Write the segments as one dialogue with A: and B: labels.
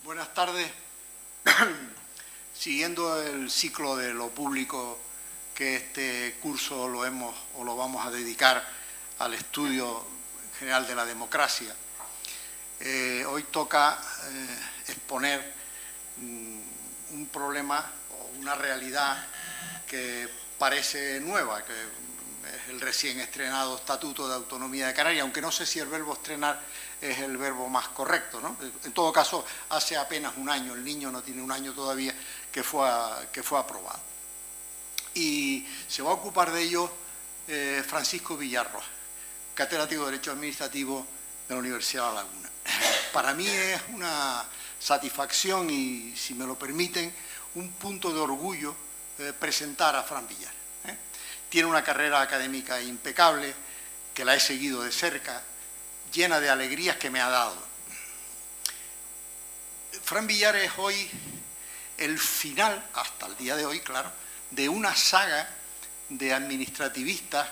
A: Buenas tardes. Siguiendo el ciclo de lo público, que este curso lo vamos a dedicar al estudio general de la democracia, hoy toca exponer un problema o una realidad que parece nueva, que es el recién estrenado Estatuto de Autonomía de Canarias, aunque no sé si el verbo estrenar es el verbo más correcto, ¿no? En todo caso, hace apenas un año, el niño no tiene un año todavía, que fue aprobado. Y se va a ocupar de ello Francisco Villarroa, catedrático de Derecho Administrativo de la Universidad de La Laguna. Para mí es una satisfacción y, si me lo permiten, un punto de orgullo presentar a Fran Villar. Tiene una carrera académica impecable, que la he seguido de cerca, llena de alegrías que me ha dado. Fran Villar es hoy el final, hasta el día de hoy, claro, de una saga de administrativistas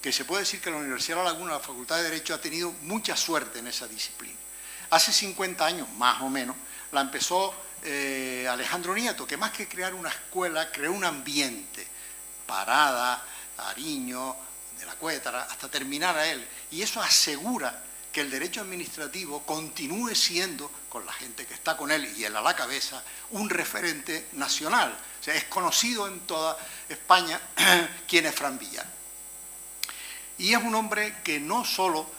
A: que se puede decir que la Universidad de La Laguna, la Facultad de Derecho, ha tenido mucha suerte en esa disciplina. Hace 50 años, más o menos, la empezó Alejandro Nieto, que más que crear una escuela, creó un ambiente, Parada, Ariño, de la Cuétara, hasta terminar a él. Y eso asegura que el derecho administrativo continúe siendo, con la gente que está con él y él a la cabeza, un referente nacional. O sea, es conocido en toda España quién es Fran Villar. Y es un hombre que no solo,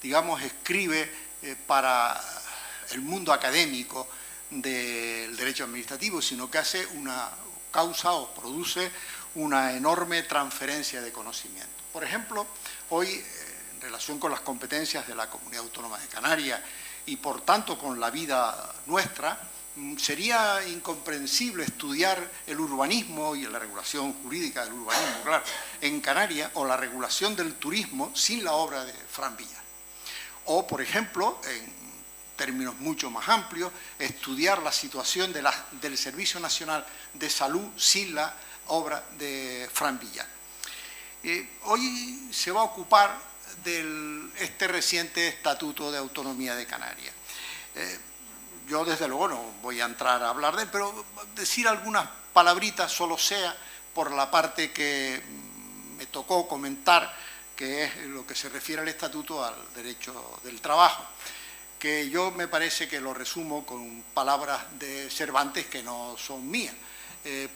A: digamos, escribe para el mundo académico del derecho administrativo, sino que hace una causa o produce una enorme transferencia de conocimiento. Por ejemplo, hoy, en relación con las competencias de la Comunidad Autónoma de Canarias y, por tanto, con la vida nuestra, sería incomprensible estudiar el urbanismo y la regulación jurídica del urbanismo, claro, en Canarias, o la regulación del turismo sin la obra de Fran Villar. O, por ejemplo, en términos mucho más amplios, estudiar la situación del Servicio Nacional de Salud sin la obra de Fran Villar. Hoy se va a ocupar de este reciente Estatuto de Autonomía de Canarias. Yo, desde luego, no voy a entrar a hablar de él, pero decir algunas palabritas, solo sea por la parte que me tocó comentar, que es lo que se refiere al Estatuto al derecho del trabajo, que yo me parece que lo resumo con palabras de Cervantes que no son mías.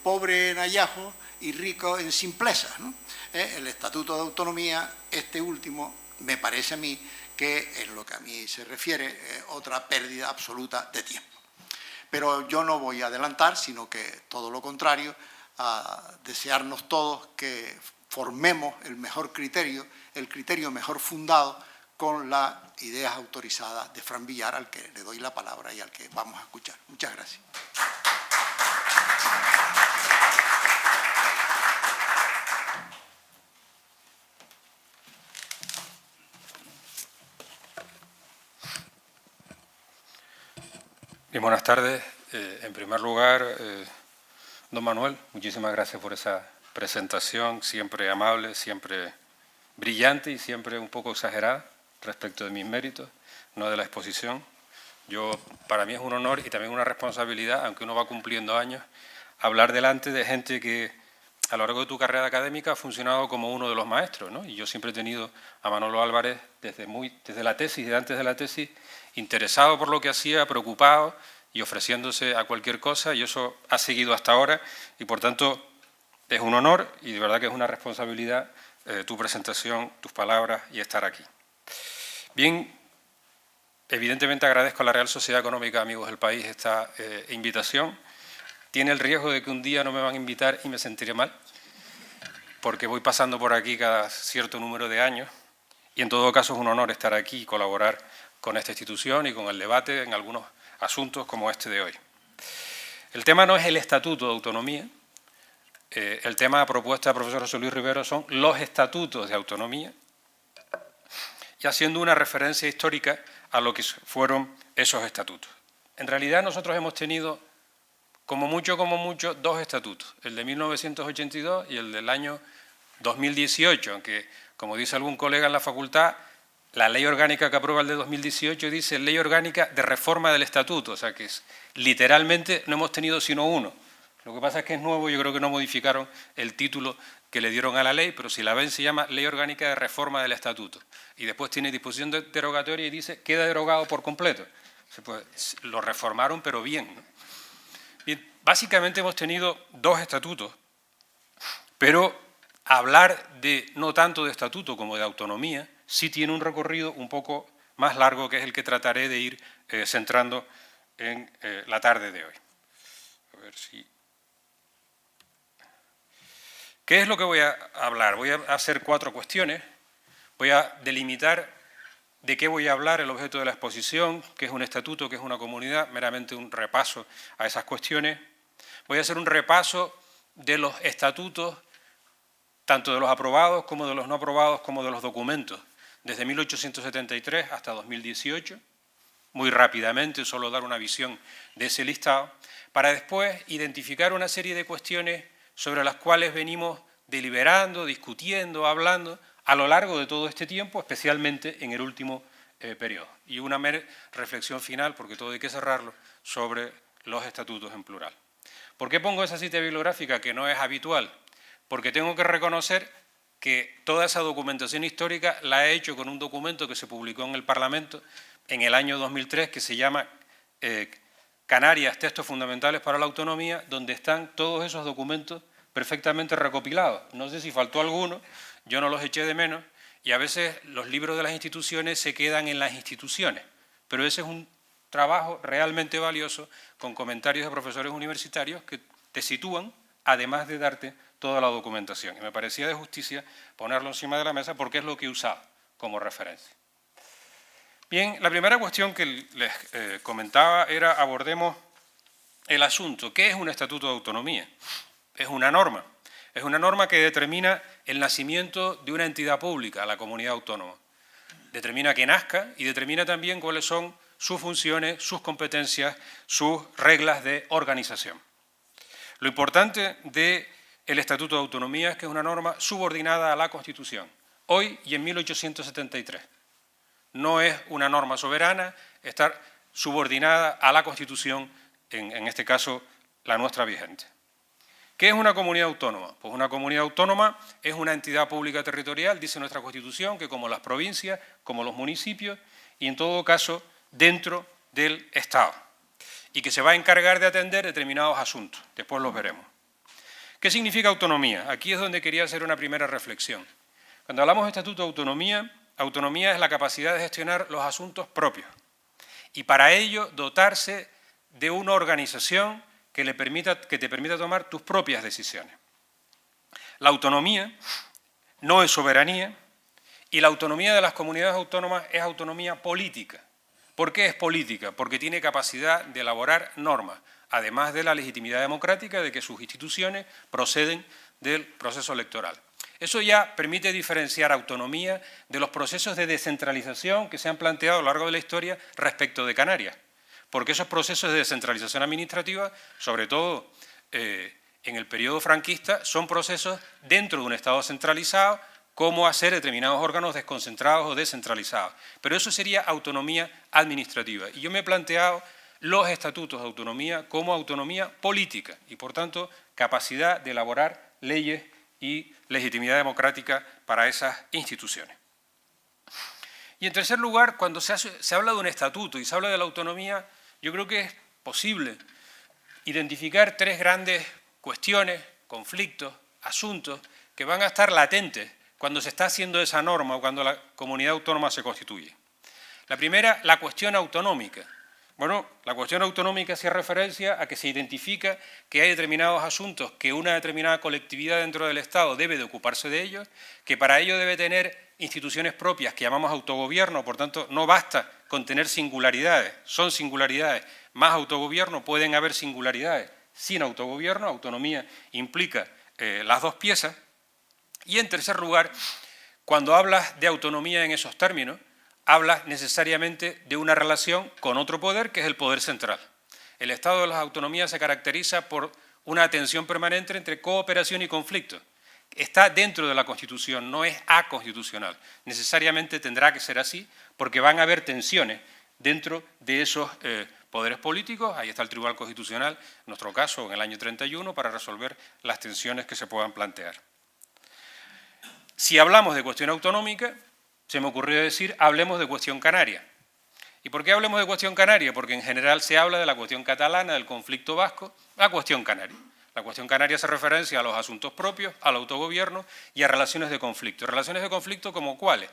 A: Pobre en hallazgo y rico en simplezas, ¿no? El Estatuto de Autonomía, este último, me parece a mí que, en lo que a mí se refiere, otra pérdida absoluta de tiempo. Pero yo no voy a adelantar, sino que todo lo contrario, a desearnos todos que formemos el mejor criterio, el criterio mejor fundado, con las ideas autorizadas de Fran Villar, al que le doy la palabra y al que vamos a escuchar. Muchas gracias.
B: Bien, buenas tardes. En primer lugar, don Manuel, muchísimas gracias por esa presentación, siempre amable, siempre brillante y siempre un poco exagerada respecto de mis méritos, no de la exposición. Para mí es un honor y también una responsabilidad, aunque uno va cumpliendo años, hablar delante de gente que a lo largo de tu carrera académica ha funcionado como uno de los maestros, ¿no? Y yo siempre he tenido a Manolo Álvarez desde la tesis, desde antes de la tesis, interesado por lo que hacía, preocupado y ofreciéndose a cualquier cosa, y eso ha seguido hasta ahora, y por tanto es un honor y de verdad que es una responsabilidad tu presentación, tus palabras y estar aquí. Bien, evidentemente agradezco a la Real Sociedad Económica Amigos del País esta invitación. Tiene el riesgo de que un día no me van a invitar y me sentiré mal, porque voy pasando por aquí cada cierto número de años, y en todo caso es un honor estar aquí y colaborar con esta institución y con el debate en algunos asuntos como este de hoy. El tema no es el Estatuto de Autonomía, el tema propuesta del profesor José Luis Rivero son los estatutos de autonomía, y haciendo una referencia histórica a lo que fueron esos estatutos. En realidad nosotros hemos tenido, como mucho, dos estatutos, el de 1982 y el del año 2018, aunque, como dice algún colega en la facultad, la ley orgánica que aprueba el de 2018 dice ley orgánica de reforma del estatuto, o sea que literalmente no hemos tenido sino uno. Lo que pasa es que es nuevo, yo creo que no modificaron el título que le dieron a la ley, pero si la ven se llama Ley Orgánica de Reforma del Estatuto. Y después tiene disposición derogatoria y dice queda derogado por completo. Pues, lo reformaron, pero bien, ¿no? Bien, básicamente hemos tenido dos estatutos, pero hablar no tanto de estatuto como de autonomía sí tiene un recorrido un poco más largo, que es el que trataré de ir centrando en la tarde de hoy. A ver si... ¿Qué es lo que voy a hablar? Voy a hacer 4 cuestiones. Voy a delimitar de qué voy a hablar, el objeto de la exposición, qué es un estatuto, qué es una comunidad, meramente un repaso a esas cuestiones. Voy a hacer un repaso de los estatutos, tanto de los aprobados como de los no aprobados, como de los documentos, desde 1873 hasta 2018, muy rápidamente, solo dar una visión de ese listado, para después identificar una serie de cuestiones sobre las cuales venimos deliberando, discutiendo, hablando a lo largo de todo este tiempo, especialmente en el último periodo. Y una mera reflexión final, porque todo hay que cerrarlo, sobre los estatutos en plural. ¿Por qué pongo esa cita bibliográfica que no es habitual? Porque tengo que reconocer que toda esa documentación histórica la he hecho con un documento que se publicó en el Parlamento en el año 2003, que se llama Canarias, textos fundamentales para la autonomía, donde están todos esos documentos perfectamente recopilados. No sé si faltó alguno, yo no los eché de menos, y a veces los libros de las instituciones se quedan en las instituciones, pero ese es un trabajo realmente valioso con comentarios de profesores universitarios que te sitúan, además de darte toda la documentación. Y me parecía de justicia ponerlo encima de la mesa porque es lo que he usado como referencia. Bien, la primera cuestión que les comentaba era abordemos el asunto. ¿Qué es un estatuto de autonomía? Es una norma. Es una norma que determina el nacimiento de una entidad pública, la comunidad autónoma. Determina que nazca y determina también cuáles son sus funciones, sus competencias, sus reglas de organización. Lo importante del Estatuto de Autonomía es que es una norma subordinada a la Constitución, hoy y en 1873. No es una norma soberana, estar subordinada a la Constitución, en este caso la nuestra vigente. ¿Qué es una comunidad autónoma? Pues una comunidad autónoma es una entidad pública territorial, dice nuestra Constitución, que como las provincias, como los municipios, y en todo caso dentro del Estado, y que se va a encargar de atender determinados asuntos. Después los veremos. ¿Qué significa autonomía? Aquí es donde quería hacer una primera reflexión. Cuando hablamos de Estatuto de Autonomía, autonomía es la capacidad de gestionar los asuntos propios y para ello dotarse de una organización que te permita tomar tus propias decisiones. La autonomía no es soberanía y la autonomía de las comunidades autónomas es autonomía política. ¿Por qué es política? Porque tiene capacidad de elaborar normas, además de la legitimidad democrática de que sus instituciones proceden del proceso electoral. Eso ya permite diferenciar autonomía de los procesos de descentralización que se han planteado a lo largo de la historia respecto de Canarias, porque esos procesos de descentralización administrativa, sobre todo en el periodo franquista, son procesos dentro de un Estado centralizado, cómo hacer determinados órganos desconcentrados o descentralizados. Pero eso sería autonomía administrativa. Y yo me he planteado los estatutos de autonomía como autonomía política y, por tanto, capacidad de elaborar leyes y legitimidad democrática para esas instituciones. Y en tercer lugar, cuando se habla de un estatuto y se habla de la autonomía, yo creo que es posible identificar 3 grandes cuestiones, conflictos, asuntos que van a estar latentes cuando se está haciendo esa norma o cuando la comunidad autónoma se constituye. La primera, la cuestión autonómica. Bueno, la cuestión autonómica hacía referencia a que se identifica que hay determinados asuntos que una determinada colectividad dentro del Estado debe de ocuparse de ellos, que para ello debe tener instituciones propias que llamamos autogobierno, por tanto no basta con tener singularidades, son singularidades, más autogobierno, pueden haber singularidades sin autogobierno, autonomía implica las dos piezas. Y en tercer lugar, cuando hablas de autonomía en esos términos, hablas necesariamente de una relación con otro poder, que es el poder central. El Estado de las autonomías se caracteriza por una tensión permanente entre cooperación y conflicto. está dentro de la Constitución, no es aconstitucional. Necesariamente tendrá que ser así porque van a haber tensiones dentro de esos poderes políticos. Ahí está el Tribunal Constitucional, en nuestro caso en el año 31, para resolver las tensiones que se puedan plantear. Si hablamos de cuestión autonómica, se me ocurrió decir, hablemos de cuestión canaria. ¿Y por qué hablemos de cuestión canaria? Porque en general se habla de la cuestión catalana, del conflicto vasco, la cuestión canaria. La cuestión canaria hace referencia a los asuntos propios, al autogobierno y a relaciones de conflicto. ¿Relaciones de conflicto como cuáles?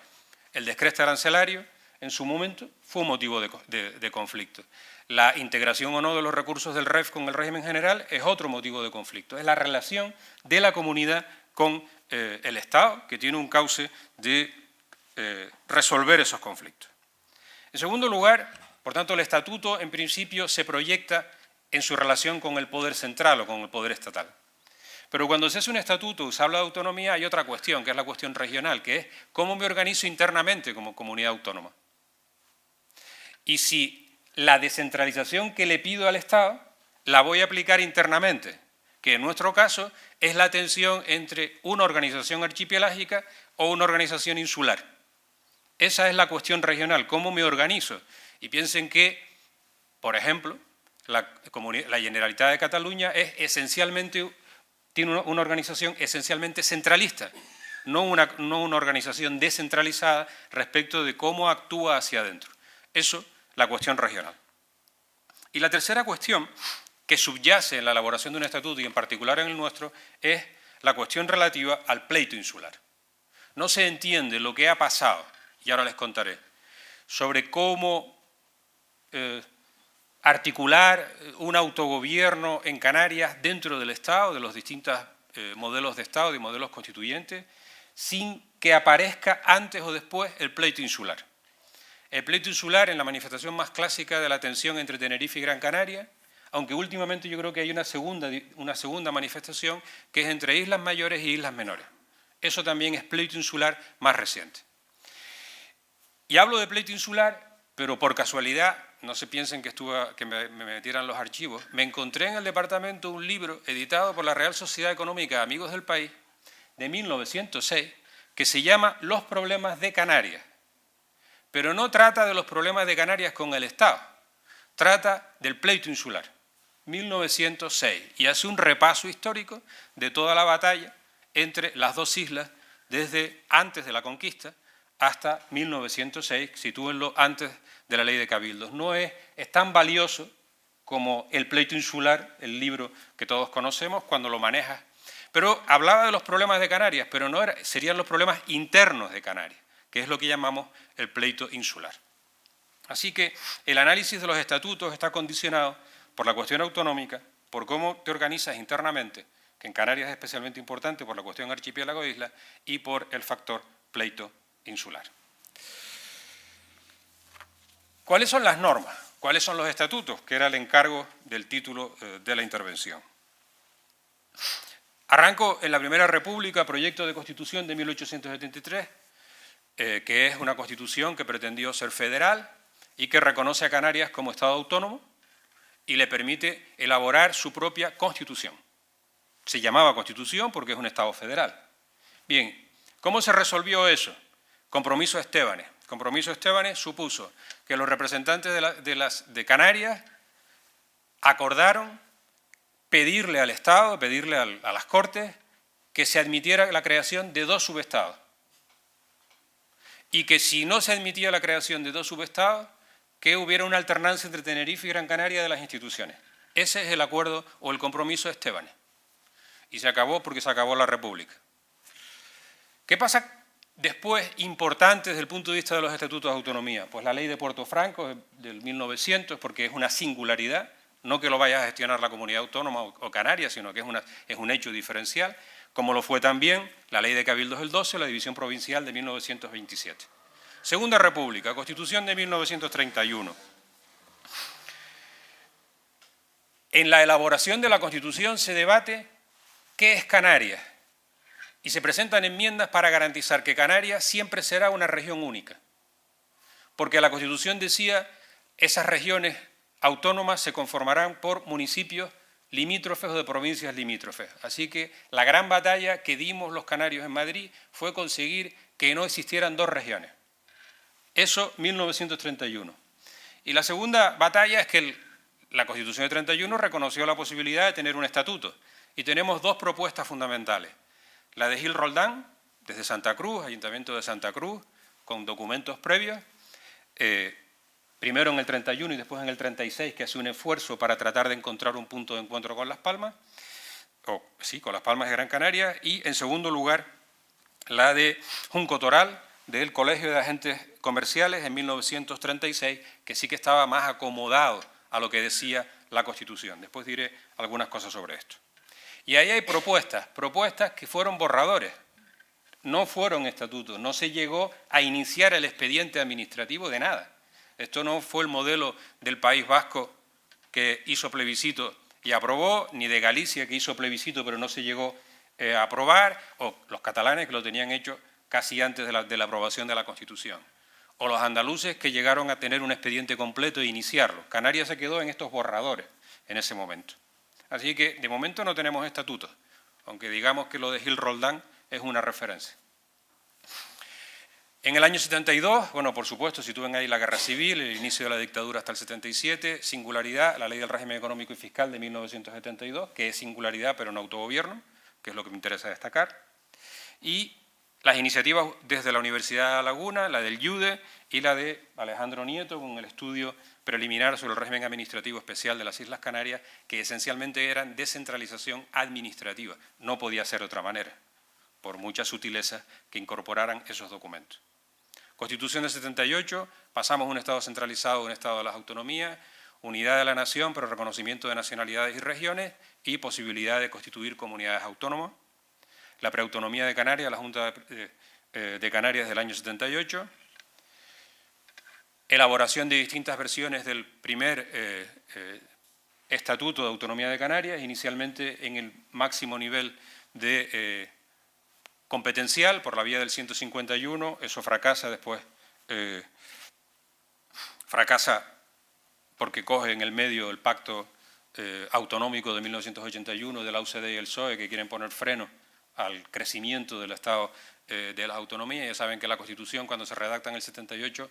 B: El descreste arancelario, en su momento, fue un motivo de conflicto. La integración o no de los recursos del REF con el régimen general es otro motivo de conflicto. Es la relación de la comunidad con el Estado, que tiene un cauce de resolver esos conflictos. En segundo lugar, por tanto, el estatuto en principio se proyecta en su relación con el poder central o con el poder estatal. Pero cuando se hace un estatuto y se habla de autonomía, hay otra cuestión, que es la cuestión regional, que es cómo me organizo internamente como comunidad autónoma. Y si la descentralización que le pido al Estado la voy a aplicar internamente, que en nuestro caso es la tensión entre una organización archipelágica o una organización insular. Esa es la cuestión regional, cómo me organizo. Y piensen que, por ejemplo, la Generalitat de Cataluña es esencialmente, tiene una organización esencialmente centralista, no una organización descentralizada respecto de cómo actúa hacia adentro. Eso, la cuestión regional. Y la tercera cuestión que subyace en la elaboración de un estatuto y en particular en el nuestro es la cuestión relativa al pleito insular. No se entiende lo que ha pasado, y ahora les contaré, sobre cómo articular un autogobierno en Canarias dentro del Estado, de los distintos modelos de Estado y modelos constituyentes, sin que aparezca antes o después el pleito insular. El pleito insular en la manifestación más clásica de la tensión entre Tenerife y Gran Canaria, aunque últimamente yo creo que hay una segunda manifestación que es entre islas mayores y islas menores. Eso también es pleito insular más reciente. Y hablo de pleito insular, pero por casualidad, no se piensen que me metieran los archivos, me encontré en el departamento un libro editado por la Real Sociedad Económica Amigos del País, de 1906, que se llama Los problemas de Canarias. Pero no trata de los problemas de Canarias con el Estado, trata del pleito insular, 1906, y hace un repaso histórico de toda la batalla entre las dos islas desde antes de la conquista hasta 1906, sitúenlo antes de la ley de cabildos. No es tan valioso como el pleito insular, el libro que todos conocemos, cuando lo manejas. Pero hablaba de los problemas de Canarias, pero no serían los problemas internos de Canarias, que es lo que llamamos el pleito insular. Así que el análisis de los estatutos está condicionado por la cuestión autonómica, por cómo te organizas internamente, que en Canarias es especialmente importante por la cuestión archipiélago de islas, y por el factor pleito insular. ¿Cuáles son las normas? ¿Cuáles son los estatutos? Que era el encargo del título de la intervención. Arranco en la Primera República, proyecto de Constitución de 1873, que es una constitución que pretendió ser federal y que reconoce a Canarias como Estado autónomo y le permite elaborar su propia constitución. Se llamaba constitución porque es un Estado federal. Bien, ¿cómo se resolvió eso? Compromiso Estebanes. Compromiso Estebanes supuso que los representantes de Canarias acordaron pedirle al Estado, pedirle a las Cortes, que se admitiera la creación de dos subestados. Y que si no se admitía la creación de dos subestados, que hubiera una alternancia entre Tenerife y Gran Canaria de las instituciones. Ese es el acuerdo o el compromiso de Estebanes. Y se acabó porque se acabó la República. ¿Qué pasa después importante desde el punto de vista de los estatutos de autonomía? Pues la ley de Puerto Franco del 1900, porque es una singularidad, no que lo vaya a gestionar la comunidad autónoma o Canarias, sino que es un hecho diferencial, como lo fue también la ley de cabildos del 12, la división provincial de 1927. Segunda República, Constitución de 1931. En la elaboración de la Constitución se debate qué es Canarias y se presentan enmiendas para garantizar que Canarias siempre será una región única, porque la Constitución decía esas regiones autónomas se conformarán por municipios limítrofes o de provincias limítrofes. Así que la gran batalla que dimos los canarios en Madrid fue conseguir que no existieran dos regiones. Eso, 1931. Y la segunda batalla es que la Constitución de 31 reconoció la posibilidad de tener un estatuto. Y tenemos dos propuestas fundamentales. La de Gil Roldán, desde Santa Cruz, Ayuntamiento de Santa Cruz, con documentos previos, primero en el 31 y después en el 36, que hace un esfuerzo para tratar de encontrar un punto de encuentro con Las Palmas, con Las Palmas de Gran Canaria, y en segundo lugar, la de Junco Toral, del Colegio de Agentes Comerciales en 1936, que sí que estaba más acomodado a lo que decía la Constitución. Después diré algunas cosas sobre esto. Y ahí hay propuestas que fueron borradores, no fueron estatutos, no se llegó a iniciar el expediente administrativo de nada. Esto no fue el modelo del País Vasco que hizo plebiscito y aprobó, ni de Galicia que hizo plebiscito pero no se llegó a aprobar, o los catalanes que lo tenían hecho casi antes de la aprobación de la Constitución, o los andaluces que llegaron a tener un expediente completo e iniciarlo. Canarias se quedó en estos borradores en ese momento. Así que de momento no tenemos estatutos, aunque digamos que lo de Gil Roldán es una referencia. En el año 72, bueno, por supuesto, sitúen ahí la guerra civil, el inicio de la dictadura hasta el 77, singularidad, la ley del régimen económico y fiscal de 1972, que es singularidad pero no autogobierno, que es lo que me interesa destacar, y las iniciativas desde la Universidad de La Laguna, la del IUDE y la de Alejandro Nieto, con el estudio preliminar sobre el régimen administrativo especial de las Islas Canarias, que esencialmente eran descentralización administrativa. No podía ser de otra manera, por muchas sutilezas que incorporaran esos documentos. Constitución del 78, pasamos de un Estado centralizado a un Estado de las autonomías, unidad de la nación, pero reconocimiento de nacionalidades y regiones y posibilidad de constituir comunidades autónomas. La preautonomía de Canarias, la Junta de Canarias del año 78, elaboración de distintas versiones del primer Estatuto de Autonomía de Canarias, inicialmente en el máximo nivel de competencial por la vía del 151, eso fracasa después, fracasa porque coge en el medio el pacto autonómico de 1981 de la UCD y el PSOE, que quieren poner freno al crecimiento del Estado de las autonomías. Ya saben que la Constitución, cuando se redacta en el 78,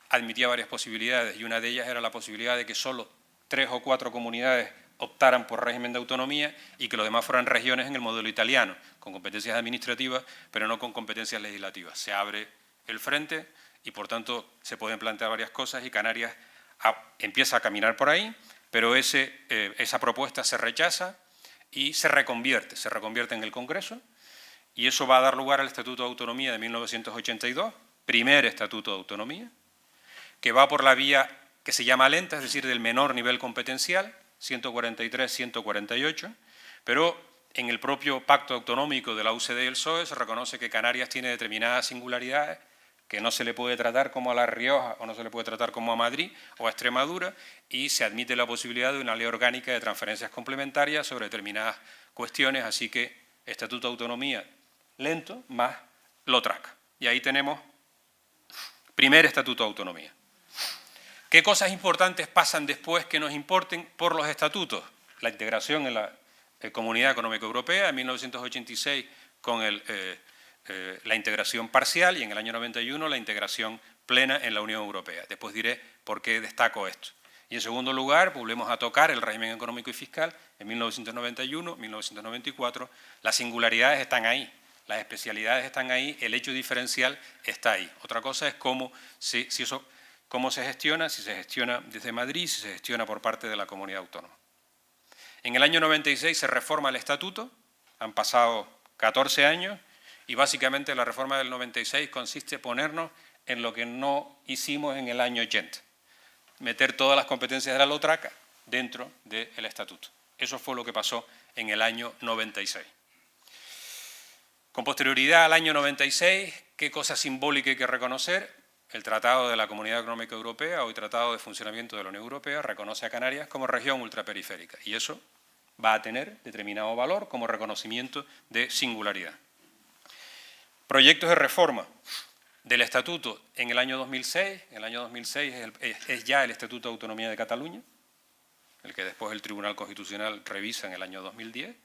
B: admitía varias posibilidades, y una de ellas era la posibilidad de que solo 3 o 4 comunidades optaran por régimen de autonomía y que los demás fueran regiones en el modelo italiano, con competencias administrativas, pero no con competencias legislativas. Se abre el frente y, por tanto, se pueden plantear varias cosas y Canarias empieza a caminar por ahí, pero esa propuesta se rechaza y se reconvierte en el Congreso, y eso va a dar lugar al Estatuto de Autonomía de 1982, primer Estatuto de Autonomía, que va por la vía que se llama lenta, es decir, del menor nivel competencial, 143-148, pero en el propio pacto autonómico de la UCD y el PSOE se reconoce que Canarias tiene determinadas singularidades que no se le puede tratar como a La Rioja o no se le puede tratar como a Madrid o a Extremadura, y se admite la posibilidad de una ley orgánica de transferencias complementarias sobre determinadas cuestiones, así que Estatuto de Autonomía lento más LOTRAC. Y ahí tenemos primer Estatuto de Autonomía. ¿Qué cosas importantes pasan después que nos importen por los estatutos? La integración en la Comunidad Económica Europea, en 1986 con la integración parcial, y en el año 91 la integración plena en la Unión Europea. Después diré por qué destaco esto. Y en segundo lugar, volvemos a tocar el régimen económico y fiscal en 1991, 1994. Las singularidades están ahí, las especialidades están ahí, el hecho diferencial está ahí. Otra cosa es cómo se gestiona, si se gestiona desde Madrid, si se gestiona por parte de la comunidad autónoma. En el año 96 se reforma el estatuto, han pasado 14 años, y básicamente la reforma del 96 consiste en ponernos en lo que no hicimos en el año 80, meter todas las competencias de la LOTRAC dentro del estatuto. Eso fue lo que pasó en el año 96. Con posterioridad al año 96, ¿qué cosa simbólica hay que reconocer? El Tratado de la Comunidad Económica Europea, hoy Tratado de Funcionamiento de la Unión Europea, reconoce a Canarias como región ultraperiférica, y eso va a tener determinado valor como reconocimiento de singularidad. Proyectos de reforma del Estatuto en el año 2006. En el año 2006 es ya el Estatuto de Autonomía de Cataluña. el que después el Tribunal Constitucional revisa en el año 2010.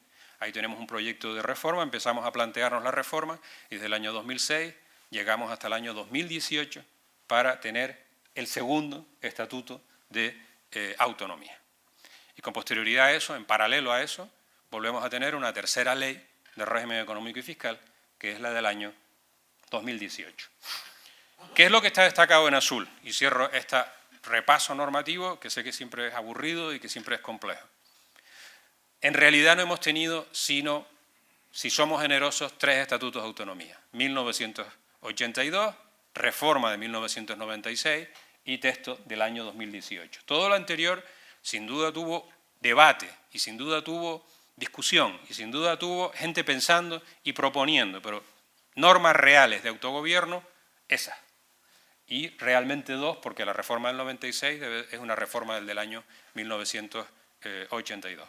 B: Ahí tenemos un proyecto de reforma, empezamos a plantearnos la reforma y desde el año 2006 llegamos hasta el año 2018 para tener el segundo Estatuto de Autonomía. Y con posterioridad a eso, en paralelo a eso, volvemos a tener una tercera ley de régimen económico y fiscal, que es la del año 2018. ¿Qué es lo que está destacado en azul? Y cierro este repaso normativo, que sé que siempre es aburrido y que siempre es complejo. En realidad no hemos tenido, sino, si somos generosos, 3 estatutos de autonomía. 1982, reforma de 1996 y texto del año 2018. Todo lo anterior, sin duda, tuvo debate y sin duda tuvo discusión y sin duda tuvo gente pensando y proponiendo, pero normas reales de autogobierno, esas. Y realmente 2, porque la reforma del 96 es una reforma del año 1982.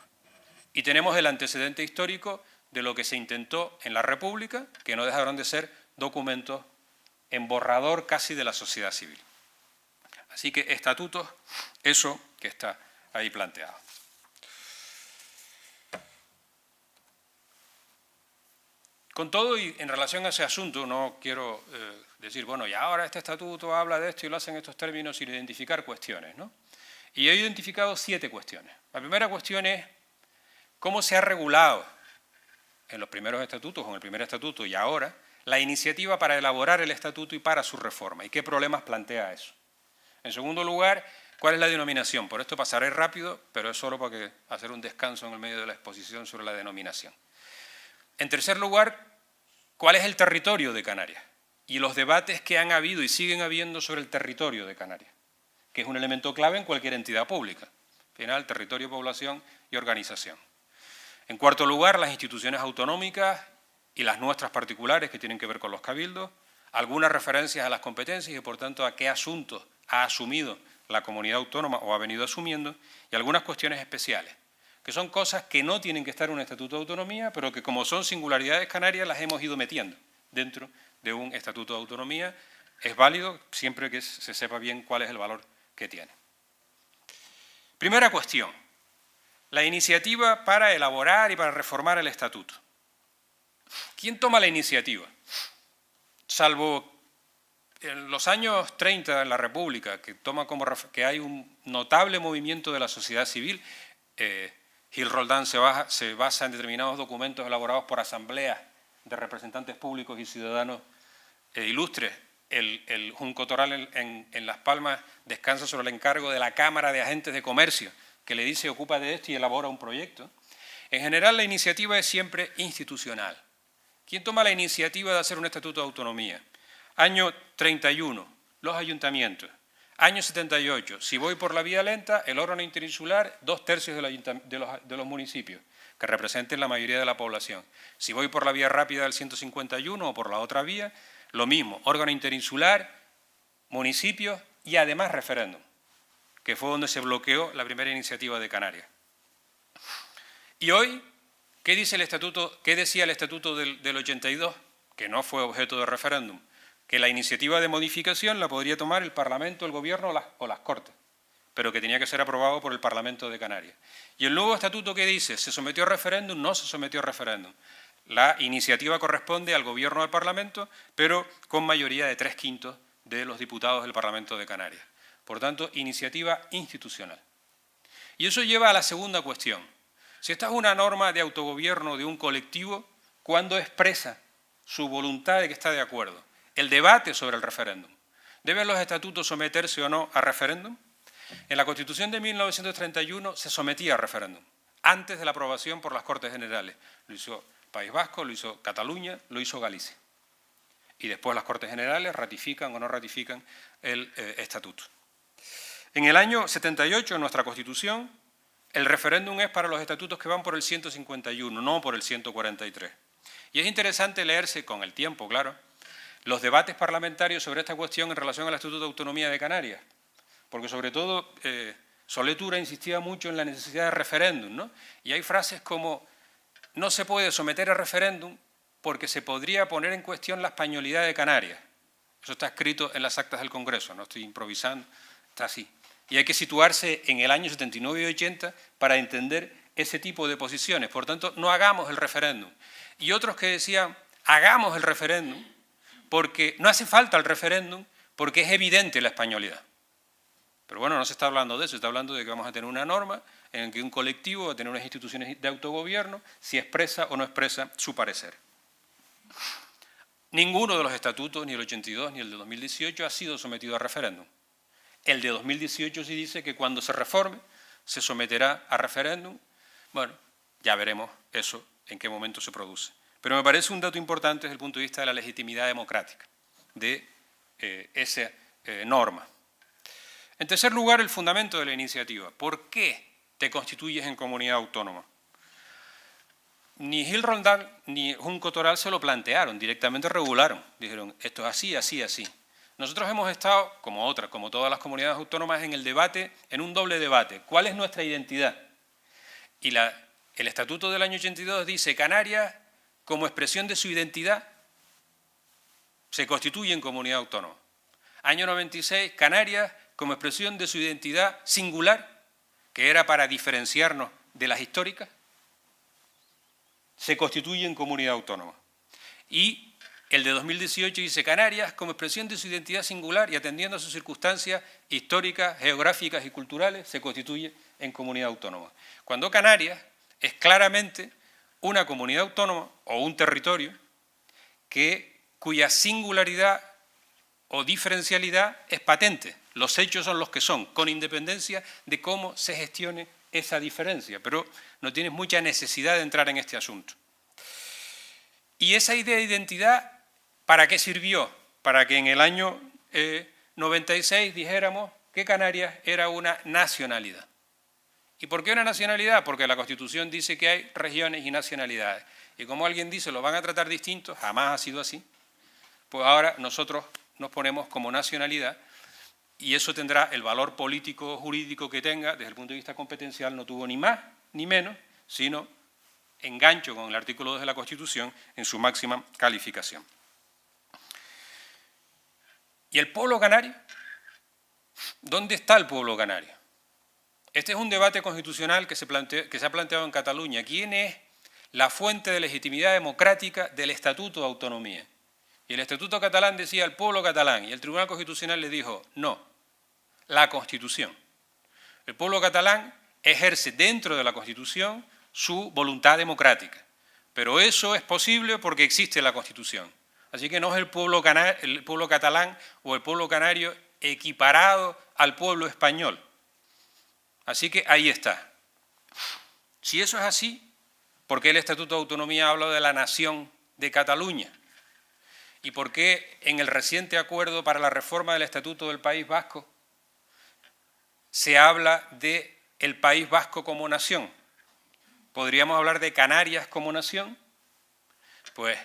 B: Y tenemos el antecedente histórico de lo que se intentó en la República, que no dejaron de ser documentos en borrador casi de la sociedad civil. Así que estatutos, eso que está ahí planteado. Con todo, y en relación a ese asunto, no quiero decir, bueno, y ahora este estatuto habla de esto y lo hacen estos términos, sin identificar cuestiones, ¿no? Y he identificado 7 cuestiones. La primera cuestión es cómo se ha regulado en los primeros estatutos, o en el primer estatuto y ahora, la iniciativa para elaborar el estatuto y para su reforma, y qué problemas plantea eso. En segundo lugar, ¿cuál es la denominación? Por esto pasaré rápido, pero es solo para hacer un descanso en el medio de la exposición sobre la denominación. En tercer lugar, ¿cuál es el territorio de Canarias? Y los debates que han habido y siguen habiendo sobre el territorio de Canarias, que es un elemento clave en cualquier entidad pública. Al final, territorio, población y organización. En cuarto lugar, las instituciones autonómicas y las nuestras particulares que tienen que ver con los cabildos, algunas referencias a las competencias y, por tanto, a qué asuntos ha asumido la comunidad autónoma o ha venido asumiendo, y algunas cuestiones especiales, que son cosas que no tienen que estar en un estatuto de autonomía, pero que como son singularidades canarias las hemos ido metiendo dentro de un estatuto de autonomía. Es válido siempre que se sepa bien cuál es el valor que tiene. Primera cuestión, la iniciativa para elaborar y para reformar el estatuto. ¿Quién toma la iniciativa? Salvo en los años 30 en la República, que hay un notable movimiento de la sociedad civil, Gil Roldán se basa en determinados documentos elaborados por asambleas de representantes públicos y ciudadanos ilustres. El Junco Toral en Las Palmas descansa sobre el encargo de la Cámara de Agentes de Comercio, que le dice ocupa de esto y elabora un proyecto. En general, la iniciativa es siempre institucional. ¿Quién toma la iniciativa de hacer un estatuto de autonomía? Año 31, los ayuntamientos. Año 78, si voy por la vía lenta, el órgano interinsular, 2/3 de los municipios, que representen la mayoría de la población. Si voy por la vía rápida del 151 o por la otra vía, lo mismo, órgano interinsular, municipios y además referéndum, que fue donde se bloqueó la primera iniciativa de Canarias. Y hoy, ¿qué decía el estatuto del 82? Que no fue objeto de referéndum. Que la iniciativa de modificación la podría tomar el Parlamento, el Gobierno o las Cortes, pero que tenía que ser aprobado por el Parlamento de Canarias. ¿Y el nuevo estatuto qué dice? ¿Se sometió a referéndum? No se sometió a referéndum. La iniciativa corresponde al Gobierno o al Parlamento, pero con mayoría de 3/5 de los diputados del Parlamento de Canarias. Por tanto, iniciativa institucional. Y eso lleva a la segunda cuestión. Si esta es una norma de autogobierno de un colectivo, ¿cuándo expresa su voluntad de que está de acuerdo? El debate sobre el referéndum. ¿Deben los estatutos someterse o no a referéndum? En la Constitución de 1931 se sometía a referéndum, antes de la aprobación por las Cortes Generales. Lo hizo País Vasco, lo hizo Cataluña, lo hizo Galicia. Y después las Cortes Generales ratifican o no ratifican el estatuto. En el año 78, en nuestra Constitución, el referéndum es para los estatutos que van por el 151, no por el 143. Y es interesante leerse, con el tiempo, claro, los debates parlamentarios sobre esta cuestión en relación al Estatuto de Autonomía de Canarias, porque sobre todo Solé Tura insistía mucho en la necesidad de referéndum, ¿no? Y hay frases como no se puede someter a referéndum porque se podría poner en cuestión la españolidad de Canarias. Eso está escrito en las actas del Congreso, no estoy improvisando, está así. y hay que situarse en el año 79 y 80 para entender ese tipo de posiciones. Por tanto, no hagamos el referéndum. Y otros que decían, hagamos el referéndum, porque no hace falta el referéndum, porque es evidente la españolidad. Pero bueno, no se está hablando de eso, se está hablando de que vamos a tener una norma en que un colectivo va a tener unas instituciones de autogobierno si expresa o no expresa su parecer. Ninguno de los estatutos, ni el 82 ni el de 2018, ha sido sometido a referéndum. El de 2018 sí dice que cuando se reforme se someterá a referéndum. Bueno, ya veremos eso en qué momento se produce. Pero me parece un dato importante desde el punto de vista de la legitimidad democrática de esa norma. En tercer lugar, el fundamento de la iniciativa. ¿Por qué te constituyes en comunidad autónoma? Ni Gil Roldán ni Junco Toral se lo plantearon, directamente regularon. Dijeron, esto es así, así, así. Nosotros hemos estado, como otras, como todas las comunidades autónomas, en el debate, en un doble debate. ¿Cuál es nuestra identidad? Y el Estatuto del año 82 dice, Canarias, como expresión de su identidad, se constituye en comunidad autónoma. Año 96, Canarias, como expresión de su identidad singular, que era para diferenciarnos de las históricas, se constituye en comunidad autónoma. Y el de 2018 dice Canarias, como expresión de su identidad singular y atendiendo a sus circunstancias históricas, geográficas y culturales, se constituye en comunidad autónoma. Cuando Canarias es claramente una comunidad autónoma o un territorio cuya singularidad o diferencialidad es patente. Los hechos son los que son, con independencia de cómo se gestione esa diferencia, pero no tienes mucha necesidad de entrar en este asunto. Y esa idea de identidad, ¿para qué sirvió? Para que en el año 96 dijéramos que Canarias era una nacionalidad. ¿Y por qué una nacionalidad? Porque la Constitución dice que hay regiones y nacionalidades. Y como alguien dice, lo van a tratar distintos, jamás ha sido así, pues ahora nosotros nos ponemos como nacionalidad y eso tendrá el valor político jurídico que tenga, desde el punto de vista competencial no tuvo ni más ni menos, sino engancho con el artículo 2 de la Constitución en su máxima calificación. ¿Y el pueblo canario? ¿Dónde está el pueblo canario? Este es un debate constitucional que se ha planteado en Cataluña. ¿Quién es la fuente de legitimidad democrática del Estatuto de Autonomía? Y el Estatuto catalán decía el pueblo catalán, y el Tribunal Constitucional le dijo, no, la Constitución. El pueblo catalán ejerce dentro de la Constitución su voluntad democrática, pero eso es posible porque existe la Constitución. Así que no es el pueblo catalán o el pueblo canario equiparado al pueblo español. Así que ahí está. Si eso es así, ¿por qué el Estatuto de Autonomía habla de la nación de Cataluña? ¿Y por qué en el reciente acuerdo para la reforma del Estatuto del País Vasco se habla del País Vasco como nación? ¿Podríamos hablar de Canarias como nación? Pues,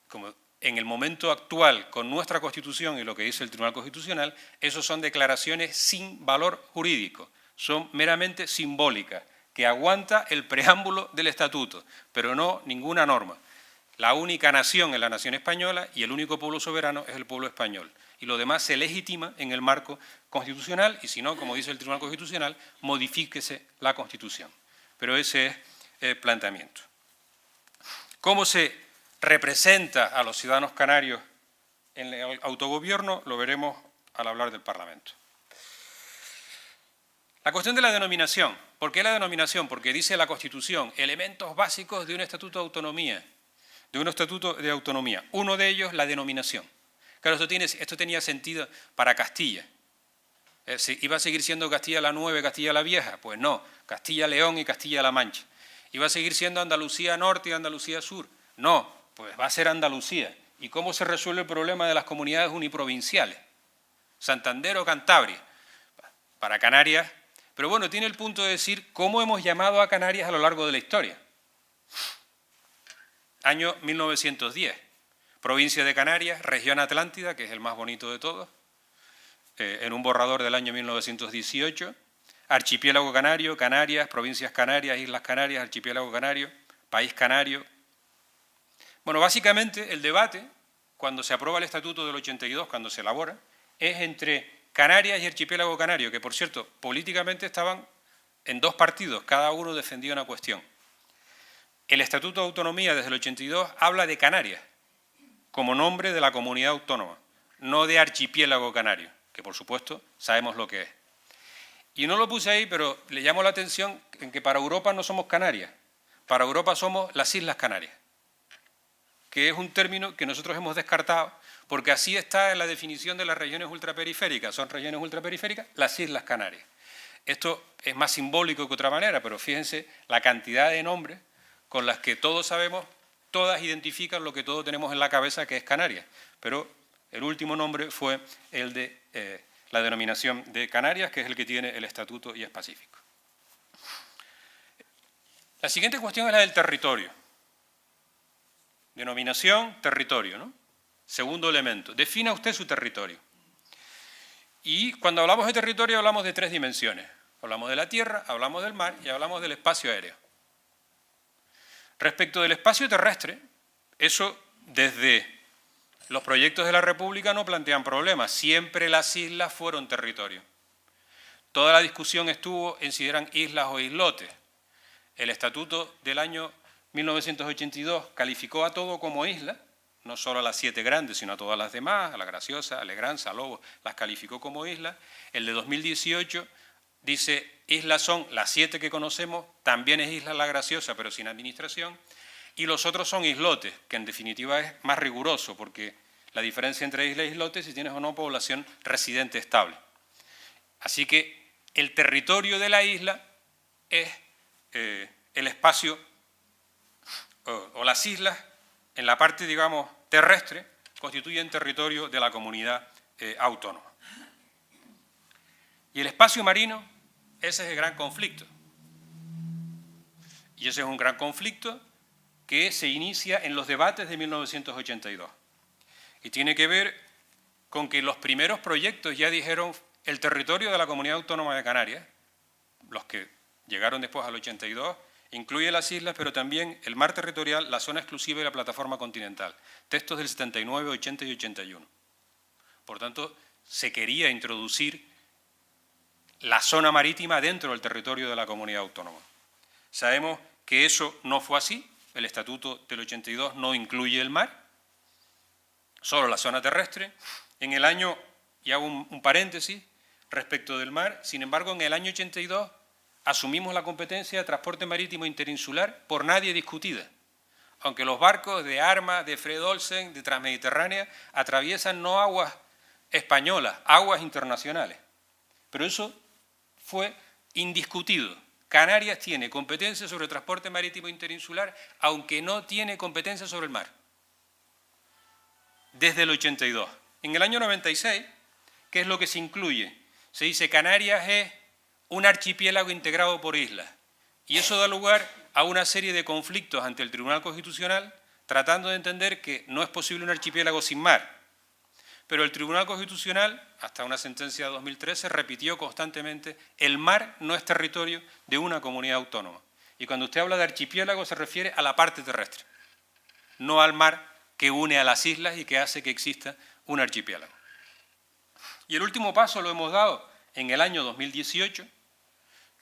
B: como en el momento actual, con nuestra Constitución y lo que dice el Tribunal Constitucional, esos son declaraciones sin valor jurídico, son meramente simbólicas, que aguanta el preámbulo del Estatuto, pero no ninguna norma. La única nación es la nación española y el único pueblo soberano es el pueblo español. Y lo demás se legitima en el marco constitucional y si no, como dice el Tribunal Constitucional, modifíquese la Constitución. Pero ese es el planteamiento. ¿Cómo se representa a los ciudadanos canarios en el autogobierno? Lo veremos al hablar del Parlamento. La cuestión de la denominación. ¿Por qué la denominación? Porque dice la Constitución, elementos básicos de un estatuto de autonomía. Uno de ellos, la denominación. Claro, esto tenía sentido para Castilla. ¿Iba a seguir siendo Castilla la Nueva y Castilla la Vieja? Pues no, Castilla-León y Castilla-La Mancha. ¿Iba a seguir siendo Andalucía Norte y Andalucía Sur? No, pues va a ser Andalucía. ¿Y cómo se resuelve el problema de las comunidades uniprovinciales? Santander o Cantabria. Para Canarias. Pero bueno, tiene el punto de decir cómo hemos llamado a Canarias a lo largo de la historia. Año 1910, provincia de Canarias, región Atlántida, que es el más bonito de todos, en un borrador del año 1918, archipiélago canario, Canarias, provincias canarias, islas Canarias, archipiélago canario, país canario. Bueno, básicamente el debate, cuando se aprueba el Estatuto del 82, cuando se elabora, es entre Canarias y Archipiélago Canario, que por cierto, políticamente estaban en dos partidos, cada uno defendía una cuestión. El Estatuto de Autonomía desde el 82 habla de Canarias como nombre de la comunidad autónoma, no de Archipiélago Canario, que por supuesto sabemos lo que es. Y no lo puse ahí, pero le llamo la atención en que para Europa no somos Canarias, para Europa somos las Islas Canarias, que es un término que nosotros hemos descartado, porque así está en la definición de las regiones ultraperiféricas. Son regiones ultraperiféricas las Islas Canarias. Esto es más simbólico que otra manera, pero fíjense la cantidad de nombres con las que todos sabemos, todas identifican lo que todos tenemos en la cabeza, que es Canarias. Pero el último nombre fue el de la denominación de Canarias, que es el que tiene el Estatuto y es pacífico. La siguiente cuestión es la del territorio. Denominación, territorio, ¿no? Segundo elemento, defina usted su territorio. Y cuando hablamos de territorio hablamos de tres dimensiones. Hablamos de la tierra, hablamos del mar y hablamos del espacio aéreo. Respecto del espacio terrestre, eso desde los proyectos de la República no plantean problemas. Siempre las islas fueron territorio. Toda la discusión estuvo en si eran islas o islotes. El Estatuto del año 1982 calificó a todo como isla, no solo a las 7 grandes, sino a todas las demás, a La Graciosa, a Legranza, a Lobo, las calificó como islas. El de 2018 dice, islas son las 7 que conocemos, también es isla La Graciosa, pero sin administración, y los otros son islotes, que en definitiva es más riguroso, porque la diferencia entre isla e islote es si tienes o no población residente estable. Así que el territorio de la isla es el espacio o las islas en la parte, digamos, terrestre, constituyen territorio de la comunidad autónoma. Y el espacio marino, ese es el gran conflicto. Y ese es un gran conflicto que se inicia en los debates de 1982. Y tiene que ver con que los primeros proyectos ya dijeron el territorio de la Comunidad Autónoma de Canarias, los que llegaron después al 82, incluye las islas, pero también el mar territorial, la zona exclusiva y la plataforma continental. Textos del 79, 80 y 81. Por tanto, se quería introducir la zona marítima dentro del territorio de la comunidad autónoma. Sabemos que eso no fue así. El Estatuto del 82 no incluye el mar, solo la zona terrestre. En el año, y hago un paréntesis respecto del mar, sin embargo, en el año 82 asumimos la competencia de transporte marítimo interinsular por nadie discutida, aunque los barcos de Arma, de Fred Olsen, de Transmediterránea, atraviesan no aguas españolas, aguas internacionales. Pero eso fue indiscutido. Canarias tiene competencia sobre el transporte marítimo interinsular, aunque no tiene competencia sobre el mar. Desde el 82. En el año 96, ¿qué es lo que se incluye? Se dice Canarias es un archipiélago integrado por islas. Y eso da lugar a una serie de conflictos ante el Tribunal Constitucional, tratando de entender que no es posible un archipiélago sin mar. Pero el Tribunal Constitucional, hasta una sentencia de 2013, repitió constantemente el mar no es territorio de una comunidad autónoma. Y cuando usted habla de archipiélago se refiere a la parte terrestre, no al mar que une a las islas y que hace que exista un archipiélago. Y el último paso lo hemos dado en el año 2018,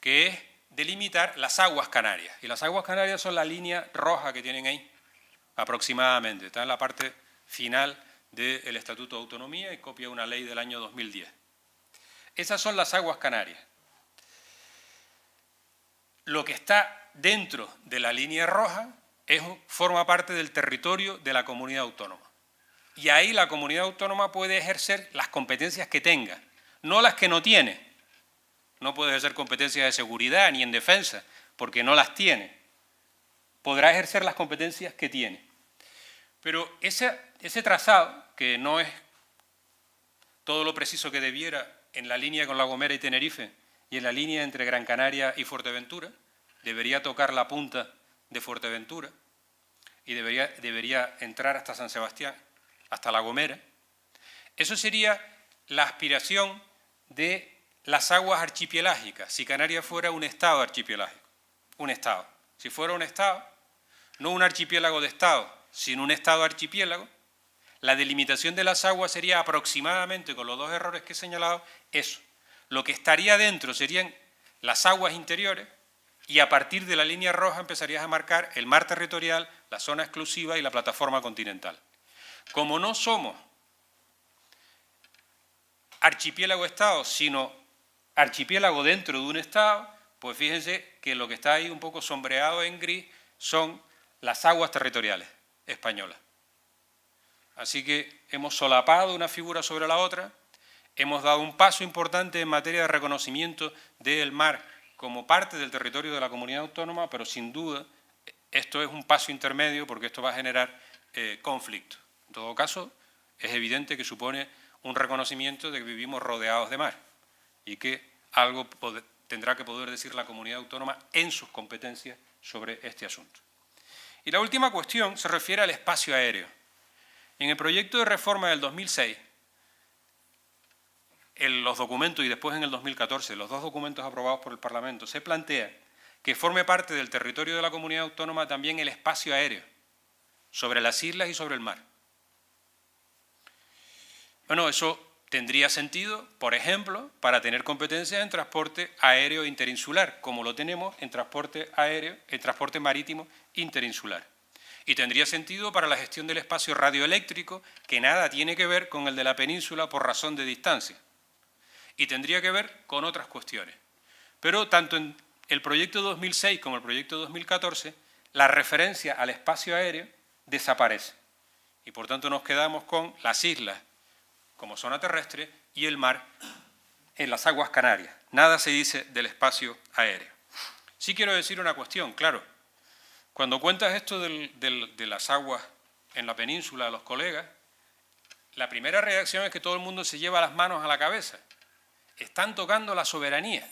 B: que es delimitar las aguas canarias. Y las aguas canarias son la línea roja que tienen ahí, aproximadamente. Está en la parte final del Estatuto de Autonomía y copia una ley del año 2010. Esas son las aguas canarias. Lo que está dentro de la línea roja forma parte del territorio de la comunidad autónoma. Y ahí la comunidad autónoma puede ejercer las competencias que tenga, no las que no tiene. No puede ejercer competencias de seguridad ni en defensa, porque no las tiene. Podrá ejercer las competencias que tiene. Pero ese trazado, que no es todo lo preciso que debiera en la línea con La Gomera y Tenerife y en la línea entre Gran Canaria y Fuerteventura, debería tocar la punta de Fuerteventura y debería entrar hasta San Sebastián, hasta La Gomera. Eso sería la aspiración de las aguas archipelágicas, si Canarias fuera un estado archipelágico. Un estado. Si fuera un estado, no un archipiélago de estados, sino un estado archipiélago, La delimitación de las aguas sería aproximadamente, con los dos errores que he señalado, eso. Lo que estaría dentro serían las aguas interiores y a partir de la línea roja empezarías a marcar el mar territorial, la zona exclusiva y la plataforma continental. Como no somos archipiélago Estado, sino archipiélago dentro de un Estado, pues fíjense que lo que está ahí un poco sombreado en gris son las aguas territoriales españolas. Así que hemos solapado una figura sobre la otra, hemos dado un paso importante en materia de reconocimiento del mar como parte del territorio de la comunidad autónoma, pero sin duda esto es un paso intermedio porque esto va a generar conflicto. En todo caso, es evidente que supone un reconocimiento de que vivimos rodeados de mar y que algo tendrá que poder decir la comunidad autónoma en sus competencias sobre este asunto. Y la última cuestión se refiere al espacio aéreo. En el proyecto de reforma del 2006, en los documentos y después en el 2014, los dos documentos aprobados por el Parlamento, se plantea que forme parte del territorio de la comunidad autónoma también el espacio aéreo, sobre las islas y sobre el mar. Bueno, eso tendría sentido, por ejemplo, para tener competencias en transporte aéreo interinsular, como lo tenemos en transporte aéreo, en transporte marítimo interinsular. Y tendría sentido para la gestión del espacio radioeléctrico, que nada tiene que ver con el de la península por razón de distancia. Y tendría que ver con otras cuestiones. Pero tanto en el proyecto 2006 como el proyecto 2014, la referencia al espacio aéreo desaparece. Y por tanto nos quedamos con las islas como zona terrestre y el mar en las aguas canarias. Nada se dice del espacio aéreo. Sí quiero decir una cuestión, claro. Cuando cuentas esto de las aguas en la península a los colegas, la primera reacción es que todo el mundo se lleva las manos a la cabeza. Están tocando la soberanía.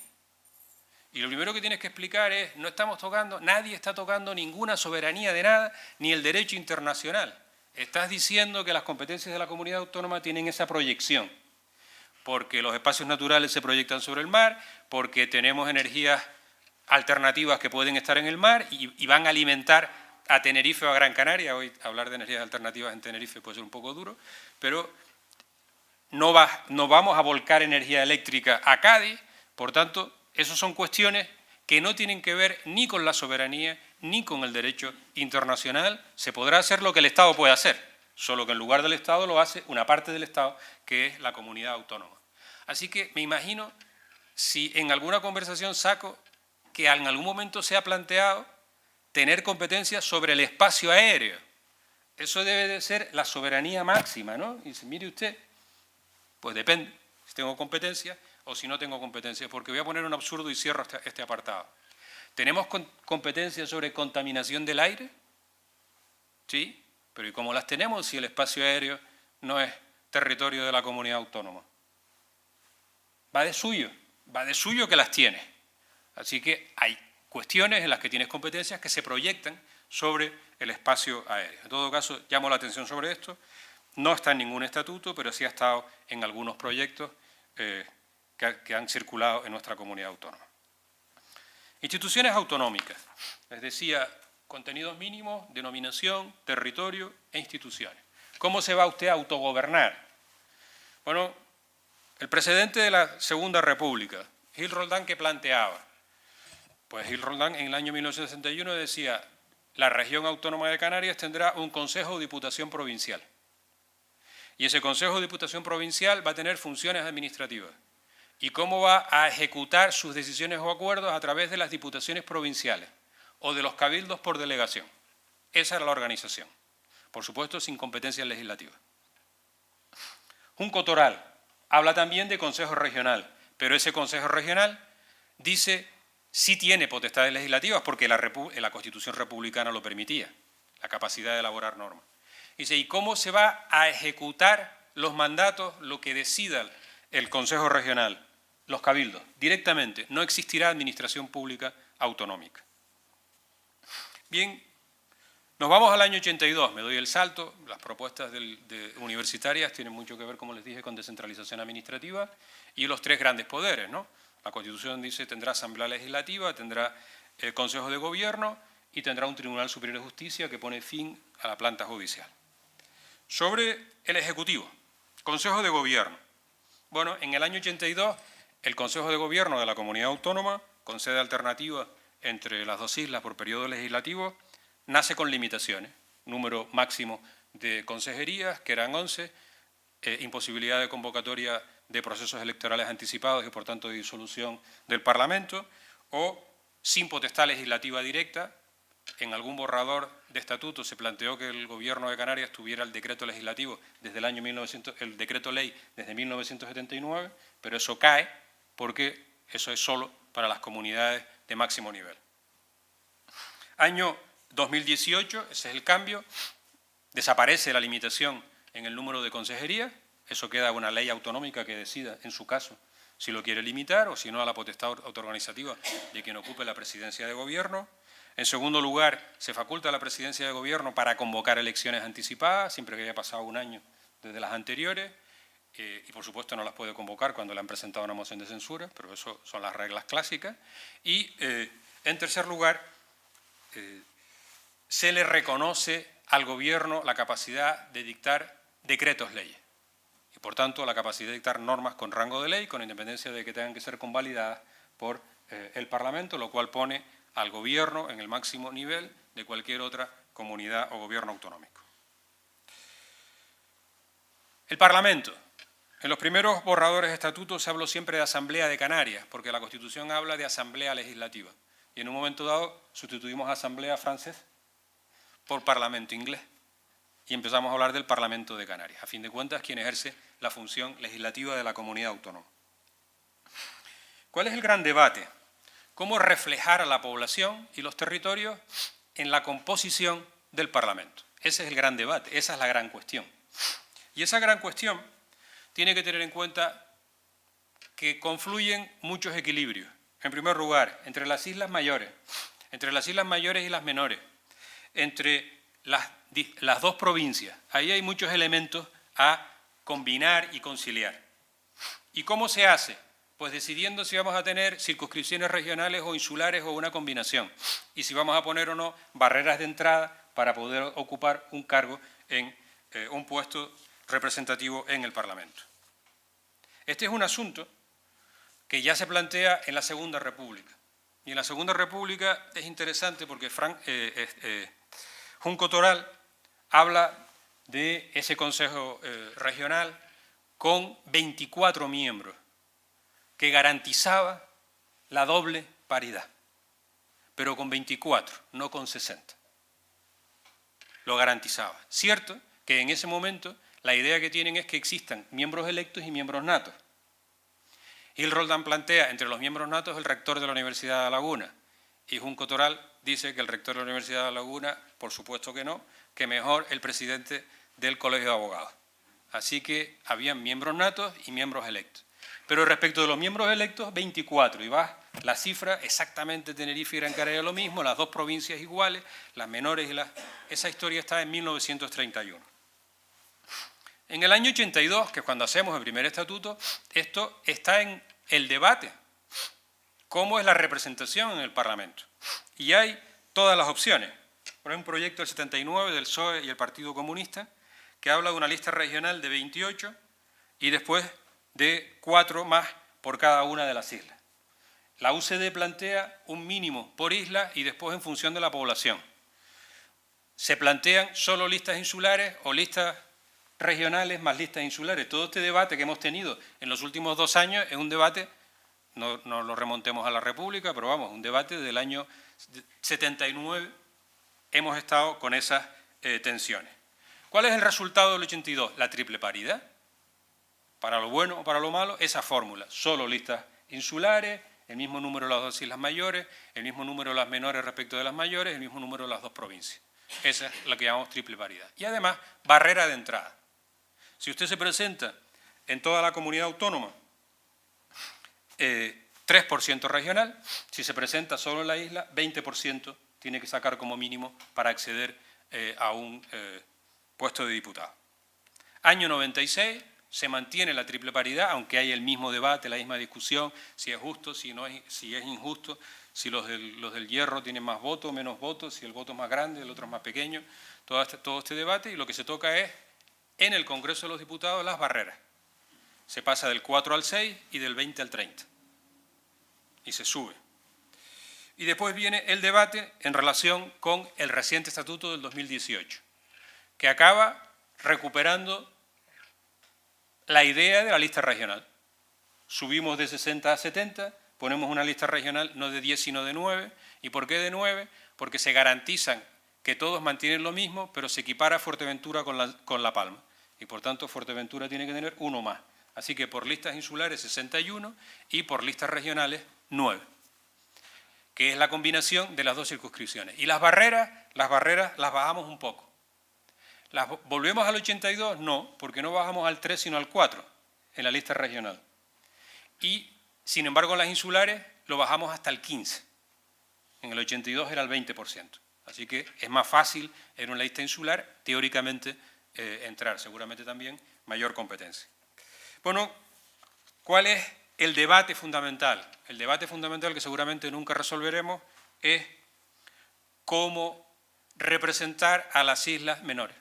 B: Y lo primero que tienes que explicar es, no estamos tocando, nadie está tocando ninguna soberanía de nada, ni el derecho internacional. Estás diciendo que las competencias de la comunidad autónoma tienen esa proyección, porque los espacios naturales se proyectan sobre el mar, porque tenemos energías alternativas que pueden estar en el mar y van a alimentar a Tenerife o a Gran Canaria. Hoy hablar de energías alternativas en Tenerife puede ser un poco duro, pero no vamos a volcar energía eléctrica a Cádiz. Por tanto, esas son cuestiones que no tienen que ver ni con la soberanía ni con el derecho internacional. Se podrá hacer lo que el Estado puede hacer, solo que en lugar del Estado lo hace una parte del Estado, que es la comunidad autónoma. Así que me imagino, si en alguna conversación saco que en algún momento se ha planteado tener competencias sobre el espacio aéreo. Eso debe de ser la soberanía máxima, ¿no? Y dice, mire usted, pues depende si tengo competencias o si no tengo competencias, porque voy a poner un absurdo y cierro este apartado. ¿Tenemos competencias sobre contaminación del aire? Sí, pero ¿y cómo las tenemos si el espacio aéreo no es territorio de la comunidad autónoma? Va de suyo que las tiene. Así que hay cuestiones en las que tienes competencias que se proyectan sobre el espacio aéreo. En todo caso, llamo la atención sobre esto. No está en ningún estatuto, pero sí ha estado en algunos proyectos que han circulado en nuestra comunidad autónoma. Instituciones autonómicas. Les decía, contenidos mínimos, denominación, territorio e instituciones. ¿Cómo se va usted a autogobernar? Bueno, el presidente de la Segunda República, Gil Roldán, ¿qué planteaba? Pues Gil Roldán en el año 1961 decía, la región autónoma de Canarias tendrá un consejo o diputación provincial. Y ese consejo o diputación provincial va a tener funciones administrativas. ¿Y cómo va a ejecutar sus decisiones o acuerdos? A través de las diputaciones provinciales o de los cabildos por delegación. Esa era la organización. Por supuesto, sin competencias legislativas. Junco Toral habla también de consejo regional, pero ese consejo regional dice sí tiene potestades legislativas porque la Constitución republicana lo permitía, la capacidad de elaborar normas. Dice, ¿y cómo se va a ejecutar los mandatos, lo que decida el Consejo Regional? Los cabildos, directamente. No existirá administración pública autonómica. Bien, nos vamos al año 82, me doy el salto. Las propuestas universitarias tienen mucho que ver, como les dije, con descentralización administrativa y los tres grandes poderes, ¿no? La Constitución dice tendrá Asamblea Legislativa, tendrá Consejo de Gobierno y tendrá un Tribunal Superior de Justicia que pone fin a la planta judicial. Sobre el Ejecutivo, Consejo de Gobierno. Bueno, en el año 82, el Consejo de Gobierno de la Comunidad Autónoma, con sede alternativa entre las dos islas por periodo legislativo, nace con limitaciones. Número máximo de consejerías, que eran 11, imposibilidad de convocatoria de procesos electorales anticipados y, por tanto, de disolución del Parlamento, o sin potestad legislativa directa. En algún borrador de estatuto se planteó que el Gobierno de Canarias tuviera el decreto legislativo desde el año el decreto ley desde 1979, pero eso cae porque eso es solo para las comunidades de máximo nivel. Año 2018, ese es el cambio, desaparece la limitación en el número de consejerías, eso queda a una ley autonómica que decida, en su caso, si lo quiere limitar o si no a la potestad autoorganizativa de quien ocupe la presidencia de gobierno. En segundo lugar, se faculta a la presidencia de gobierno para convocar elecciones anticipadas, siempre que haya pasado un año desde las anteriores, y por supuesto no las puede convocar cuando le han presentado una moción de censura, pero eso son las reglas clásicas. Y en tercer lugar, se le reconoce al gobierno la capacidad de dictar decretos leyes y, por tanto, la capacidad de dictar normas con rango de ley, con independencia de que tengan que ser convalidadas por el Parlamento, lo cual pone al gobierno en el máximo nivel de cualquier otra comunidad o gobierno autonómico. El Parlamento. En los primeros borradores de estatutos se habló siempre de Asamblea de Canarias, porque la Constitución habla de Asamblea Legislativa. Y en un momento dado sustituimos Asamblea francesa por Parlamento inglés. Y empezamos a hablar del Parlamento de Canarias. A fin de cuentas, quien ejerce la función legislativa de la comunidad autónoma. ¿Cuál es el gran debate? ¿Cómo reflejar a la población y los territorios en la composición del Parlamento? Ese es el gran debate, esa es la gran cuestión. Y esa gran cuestión tiene que tener en cuenta que confluyen muchos equilibrios. En primer lugar, entre las islas mayores y las menores, entre las dos provincias. Ahí hay muchos elementos a combinar y conciliar. ¿Y cómo se hace? Pues decidiendo si vamos a tener circunscripciones regionales o insulares o una combinación. Y si vamos a poner o no barreras de entrada para poder ocupar un cargo en un puesto representativo en el Parlamento. Este es un asunto que ya se plantea en la Segunda República. Y en la Segunda República es interesante porque Junco Toral habla de ese Consejo Regional con 24 miembros, que garantizaba la doble paridad, pero con 24, no con 60. Lo garantizaba. Cierto que en ese momento la idea que tienen es que existan miembros electos y miembros natos. Gil Roldán plantea entre los miembros natos el rector de la Universidad de La Laguna, y Junco Toral dice que el rector de la Universidad de La Laguna, por supuesto que no, que mejor el presidente del Colegio de Abogados. Así que habían miembros natos y miembros electos. Pero respecto de los miembros electos, 24, y va la cifra exactamente Tenerife y Gran Canaria lo mismo, las dos provincias iguales, las menores y las... Esa historia está en 1931. En el año 82, que es cuando hacemos el primer estatuto, esto está en el debate. ¿Cómo es la representación en el Parlamento? Y hay todas las opciones. Por ejemplo, un proyecto del 79 del PSOE y el Partido Comunista que habla de una lista regional de 28 y después de 4 más por cada una de las islas. La UCD plantea un mínimo por isla y después en función de la población. Se plantean solo listas insulares o listas regionales más listas insulares. Todo este debate que hemos tenido en los últimos 2 años es un debate, no lo remontemos a la República, pero vamos, un debate del año 79 hemos estado con esas tensiones. ¿Cuál es el resultado del 82? La triple paridad. Para lo bueno o para lo malo, esa fórmula. Solo listas insulares, el mismo número de las dos islas mayores, el mismo número de las menores respecto de las mayores, el mismo número de las dos provincias. Esa es la que llamamos triple paridad. Y además, barrera de entrada. Si usted se presenta en toda la comunidad autónoma, 3% regional, si se presenta solo en la isla, 20% tiene que sacar como mínimo para acceder a un puesto de diputado. Año 96, se mantiene la triple paridad, aunque hay el mismo debate, la misma discusión, si es justo, si es injusto, si los del hierro tienen más votos o menos votos, si el voto es más grande, el otro es más pequeño, todo este debate, y lo que se toca es en el Congreso de los Diputados las barreras. Se pasa del 4 al 6 y del 20 al 30. Y se sube. Y después viene el debate en relación con el reciente estatuto del 2018, que acaba recuperando la idea de la lista regional. Subimos de 60 a 70, ponemos una lista regional no de 10 sino de 9. ¿Y por qué de 9? Porque se garantizan que todos mantienen lo mismo, pero se equipara Fuerteventura con La Palma. Y por tanto Fuerteventura tiene que tener uno más. Así que por listas insulares 61 y por listas regionales 9, que es la combinación de las dos circunscripciones. Y las barreras las bajamos un poco. ¿Volvemos al 82? No, porque no bajamos al 3 sino al 4 en la lista regional. Y, sin embargo, en las insulares lo bajamos hasta el 15. En el 82 era el 20%. Así que es más fácil en una lista insular, teóricamente, entrar. Seguramente también mayor competencia. Bueno, ¿cuál es el debate fundamental? El debate fundamental que seguramente nunca resolveremos es cómo representar a las islas menores.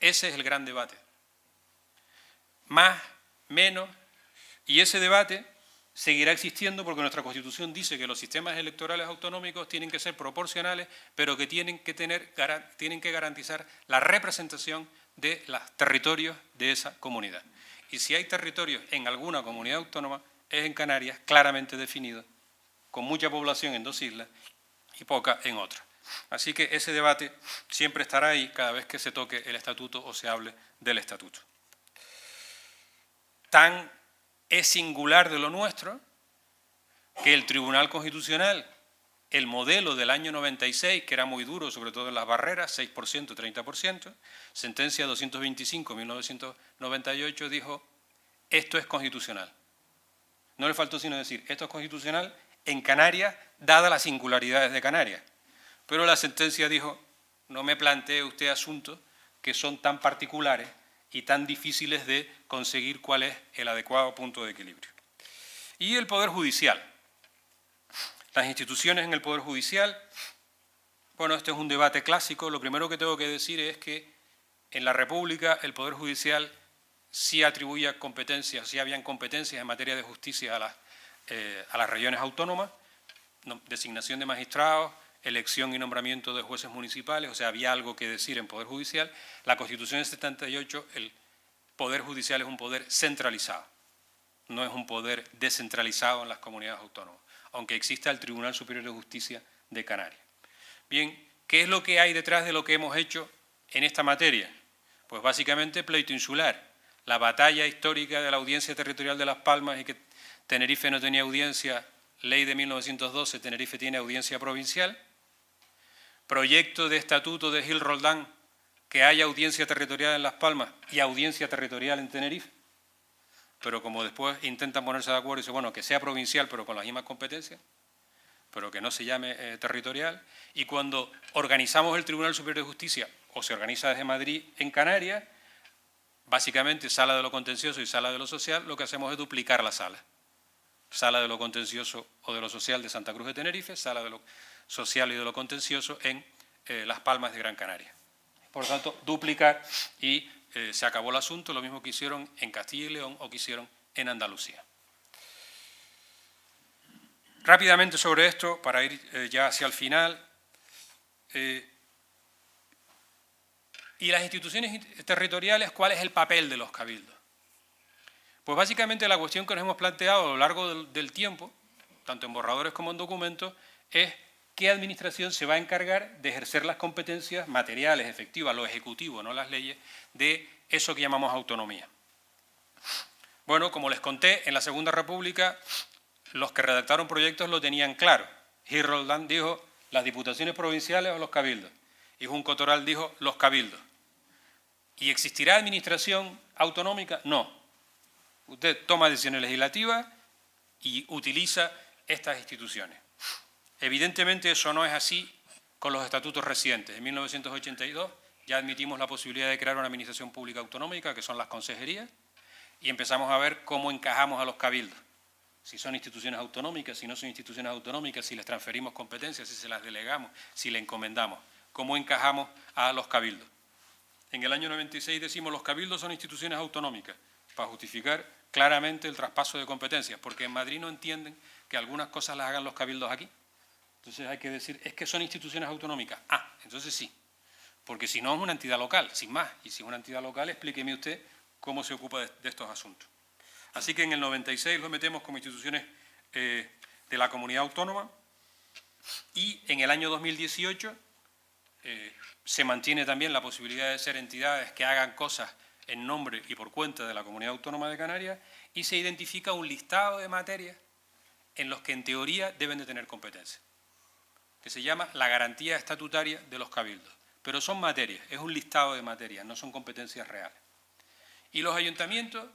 B: Ese es el gran debate. Más, menos, y ese debate seguirá existiendo porque nuestra Constitución dice que los sistemas electorales autonómicos tienen que ser proporcionales, pero que tienen que garantizar la representación de los territorios de esa comunidad. Y si hay territorios en alguna comunidad autónoma, es en Canarias, claramente definido, con mucha población en dos islas y poca en otra. Así que ese debate siempre estará ahí cada vez que se toque el estatuto o se hable del estatuto. Tan es singular de lo nuestro que el Tribunal Constitucional, el modelo del año 96, que era muy duro, sobre todo en las barreras, 6%, 30%, sentencia 225/1998, dijo, esto es constitucional. No le faltó sino decir, esto es constitucional en Canarias, dadas las singularidades de Canarias. Pero la sentencia dijo, no me plantee usted asuntos que son tan particulares y tan difíciles de conseguir cuál es el adecuado punto de equilibrio. Y el Poder Judicial. Las instituciones en el Poder Judicial, bueno, este es un debate clásico. Lo primero que tengo que decir es que en la República el Poder Judicial sí atribuía competencias, sí habían competencias en materia de justicia a las regiones autónomas, designación de magistrados, elección y nombramiento de jueces municipales, o sea, había algo que decir en Poder Judicial. La Constitución del 78, el Poder Judicial es un poder centralizado, no es un poder descentralizado en las comunidades autónomas, aunque exista el Tribunal Superior de Justicia de Canarias. Bien, ¿qué es lo que hay detrás de lo que hemos hecho en esta materia? Pues básicamente pleito insular, la batalla histórica de la Audiencia Territorial de Las Palmas y que Tenerife no tenía audiencia, ley de 1912, Tenerife tiene audiencia provincial, proyecto de estatuto de Gil Roldán, que haya audiencia territorial en Las Palmas y audiencia territorial en Tenerife, pero como después intentan ponerse de acuerdo y dicen, bueno, que sea provincial pero con las mismas competencias, pero que no se llame territorial, y cuando organizamos el Tribunal Superior de Justicia, o se organiza desde Madrid en Canarias, básicamente sala de lo contencioso y sala de lo social, lo que hacemos es duplicar la sala. Sala de lo contencioso o de lo social de Santa Cruz de Tenerife, sala de lo social y de lo contencioso en Las Palmas de Gran Canaria. Por lo tanto, duplicar y se acabó el asunto, lo mismo que hicieron en Castilla y León o que hicieron en Andalucía. Rápidamente sobre esto, para ir ya hacia el final. ¿Y las instituciones territoriales, cuál es el papel de los cabildos? Pues básicamente la cuestión que nos hemos planteado a lo largo del tiempo, tanto en borradores como en documentos, es qué administración se va a encargar de ejercer las competencias materiales, efectivas, lo ejecutivo, no las leyes, de eso que llamamos autonomía. Bueno, como les conté, en la Segunda República los que redactaron proyectos lo tenían claro. Gil Roldán dijo las diputaciones provinciales o los cabildos. Y Junco Toral dijo los cabildos. ¿Y existirá administración autonómica? No. Usted toma decisiones legislativas y utiliza estas instituciones. Evidentemente eso no es así con los estatutos recientes. En 1982 ya admitimos la posibilidad de crear una administración pública autonómica, que son las consejerías, y empezamos a ver cómo encajamos a los cabildos. Si son instituciones autonómicas, si no son instituciones autonómicas, si les transferimos competencias, si se las delegamos, si le encomendamos. ¿Cómo encajamos a los cabildos? en el año 96 decimos los cabildos son instituciones autonómicas, para justificar claramente el traspaso de competencias, porque en Madrid no entienden que algunas cosas las hagan los cabildos aquí. Entonces hay que decir, es que son instituciones autonómicas. Ah, entonces sí, porque si no es una entidad local, sin más. Y si es una entidad local, explíqueme usted cómo se ocupa de estos asuntos. Así que en el 96 lo metemos como instituciones de la comunidad autónoma y en el año 2018 se mantiene también la posibilidad de ser entidades que hagan cosas en nombre y por cuenta de la Comunidad Autónoma de Canarias y se identifica un listado de materias en los que en teoría deben de tener competencia, que se llama la garantía estatutaria de los cabildos. Pero son materias, es un listado de materias, no son competencias reales. Y los ayuntamientos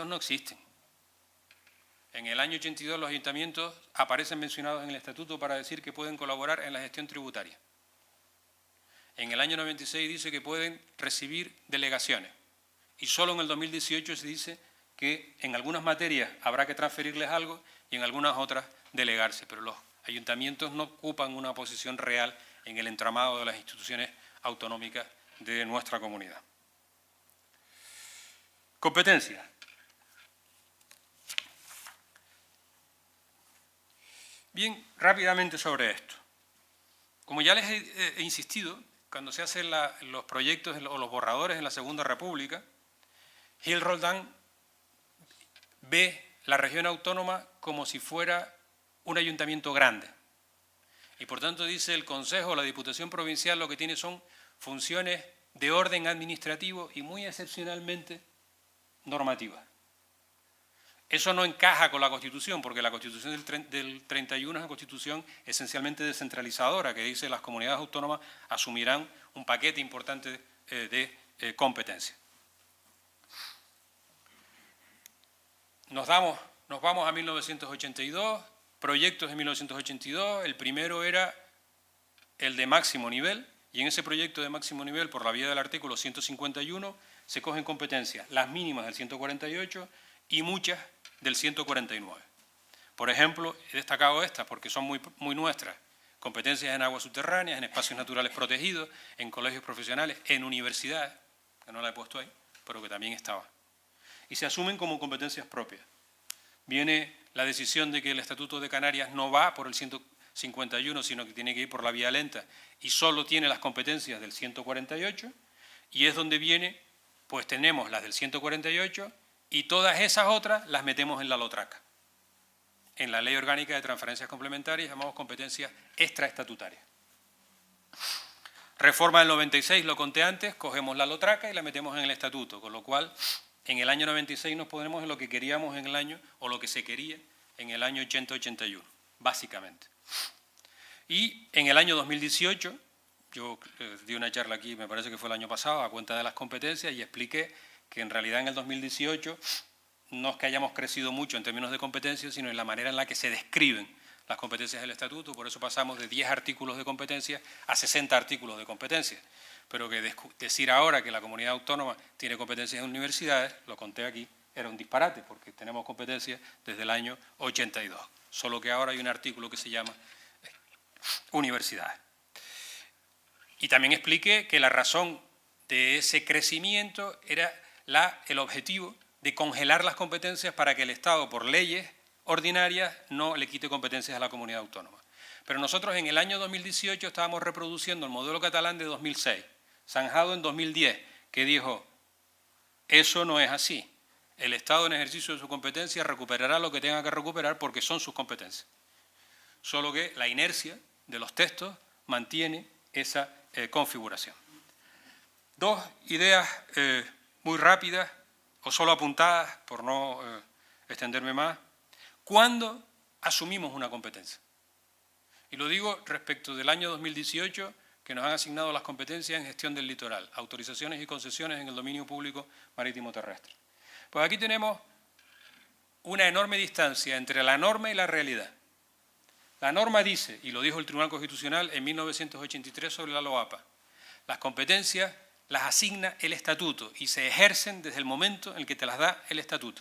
B: no existen. En el año 82 los ayuntamientos aparecen mencionados en el estatuto para decir que pueden colaborar en la gestión tributaria. En el año 96 dice que pueden recibir delegaciones. Y solo en el 2018 se dice que en algunas materias habrá que transferirles algo y en algunas otras delegarse. Pero los ayuntamientos no ocupan una posición real en el entramado de las instituciones autonómicas de nuestra comunidad. Competencias. Bien, rápidamente sobre esto. Como ya les he insistido, cuando se hacen los proyectos o los borradores en la Segunda República, Gil Roldán ve la región autónoma como si fuera un ayuntamiento grande. Y por tanto dice el Consejo o la Diputación Provincial lo que tiene son funciones de orden administrativo y muy excepcionalmente normativas. Eso no encaja con la Constitución, porque la Constitución del 31 es una Constitución esencialmente descentralizadora, que dice que las comunidades autónomas asumirán un paquete importante de competencias. Nos vamos a 1982, proyectos de 1982, el primero era el de máximo nivel, y en ese proyecto de máximo nivel, por la vía del artículo 151, se cogen competencias, las mínimas del 148 y muchas del 149. Por ejemplo, he destacado estas porque son muy nuestras. Competencias en aguas subterráneas, en espacios naturales protegidos, en colegios profesionales, en universidades, que no la he puesto ahí, pero que también estaba. Y se asumen como competencias propias. Viene la decisión de que el Estatuto de Canarias no va por el 151, sino que tiene que ir por la vía lenta y solo tiene las competencias del 148, y es donde viene, pues tenemos las del 148 y todas esas otras las metemos en la lotraca. En la Ley Orgánica de Transferencias Complementarias llamamos competencias extraestatutarias. Reforma del 96, lo conté antes, cogemos la lotraca y la metemos en el estatuto, con lo cual en el año 96 nos ponemos en lo que queríamos en el año, o lo que se quería en el año 80-81, básicamente. Y en el año 2018, yo di una charla aquí, me parece que fue el año pasado, a cuenta de las competencias, y expliqué que en realidad en el 2018 no es que hayamos crecido mucho en términos de competencias, sino en la manera en la que se describen las competencias del Estatuto. Por eso pasamos de 10 artículos de competencia a 60 artículos de competencia. Pero que decir ahora que la comunidad autónoma tiene competencias en universidades, lo conté aquí, era un disparate, porque tenemos competencias desde el año 82. Solo que ahora hay un artículo que se llama universidades. Y también expliqué que la razón de ese crecimiento era el objetivo de congelar las competencias para que el Estado, por leyes ordinarias, no le quite competencias a la comunidad autónoma. Pero nosotros en el año 2018 estábamos reproduciendo el modelo catalán de 2006, zanjado en 2010, que dijo, eso no es así. El Estado en ejercicio de su competencia recuperará lo que tenga que recuperar porque son sus competencias. Solo que la inercia de los textos mantiene esa configuración. Dos ideas muy rápidas, o solo apuntadas, por no extenderme más. ¿Cuándo asumimos una competencia? Y lo digo respecto del año 2018, que nos han asignado las competencias en gestión del litoral, autorizaciones y concesiones en el dominio público marítimo terrestre. Pues aquí tenemos una enorme distancia entre la norma y la realidad. La norma dice, y lo dijo el Tribunal Constitucional en 1983 sobre la LOAPA, las competencias las asigna el Estatuto y se ejercen desde el momento en el que te las da el Estatuto.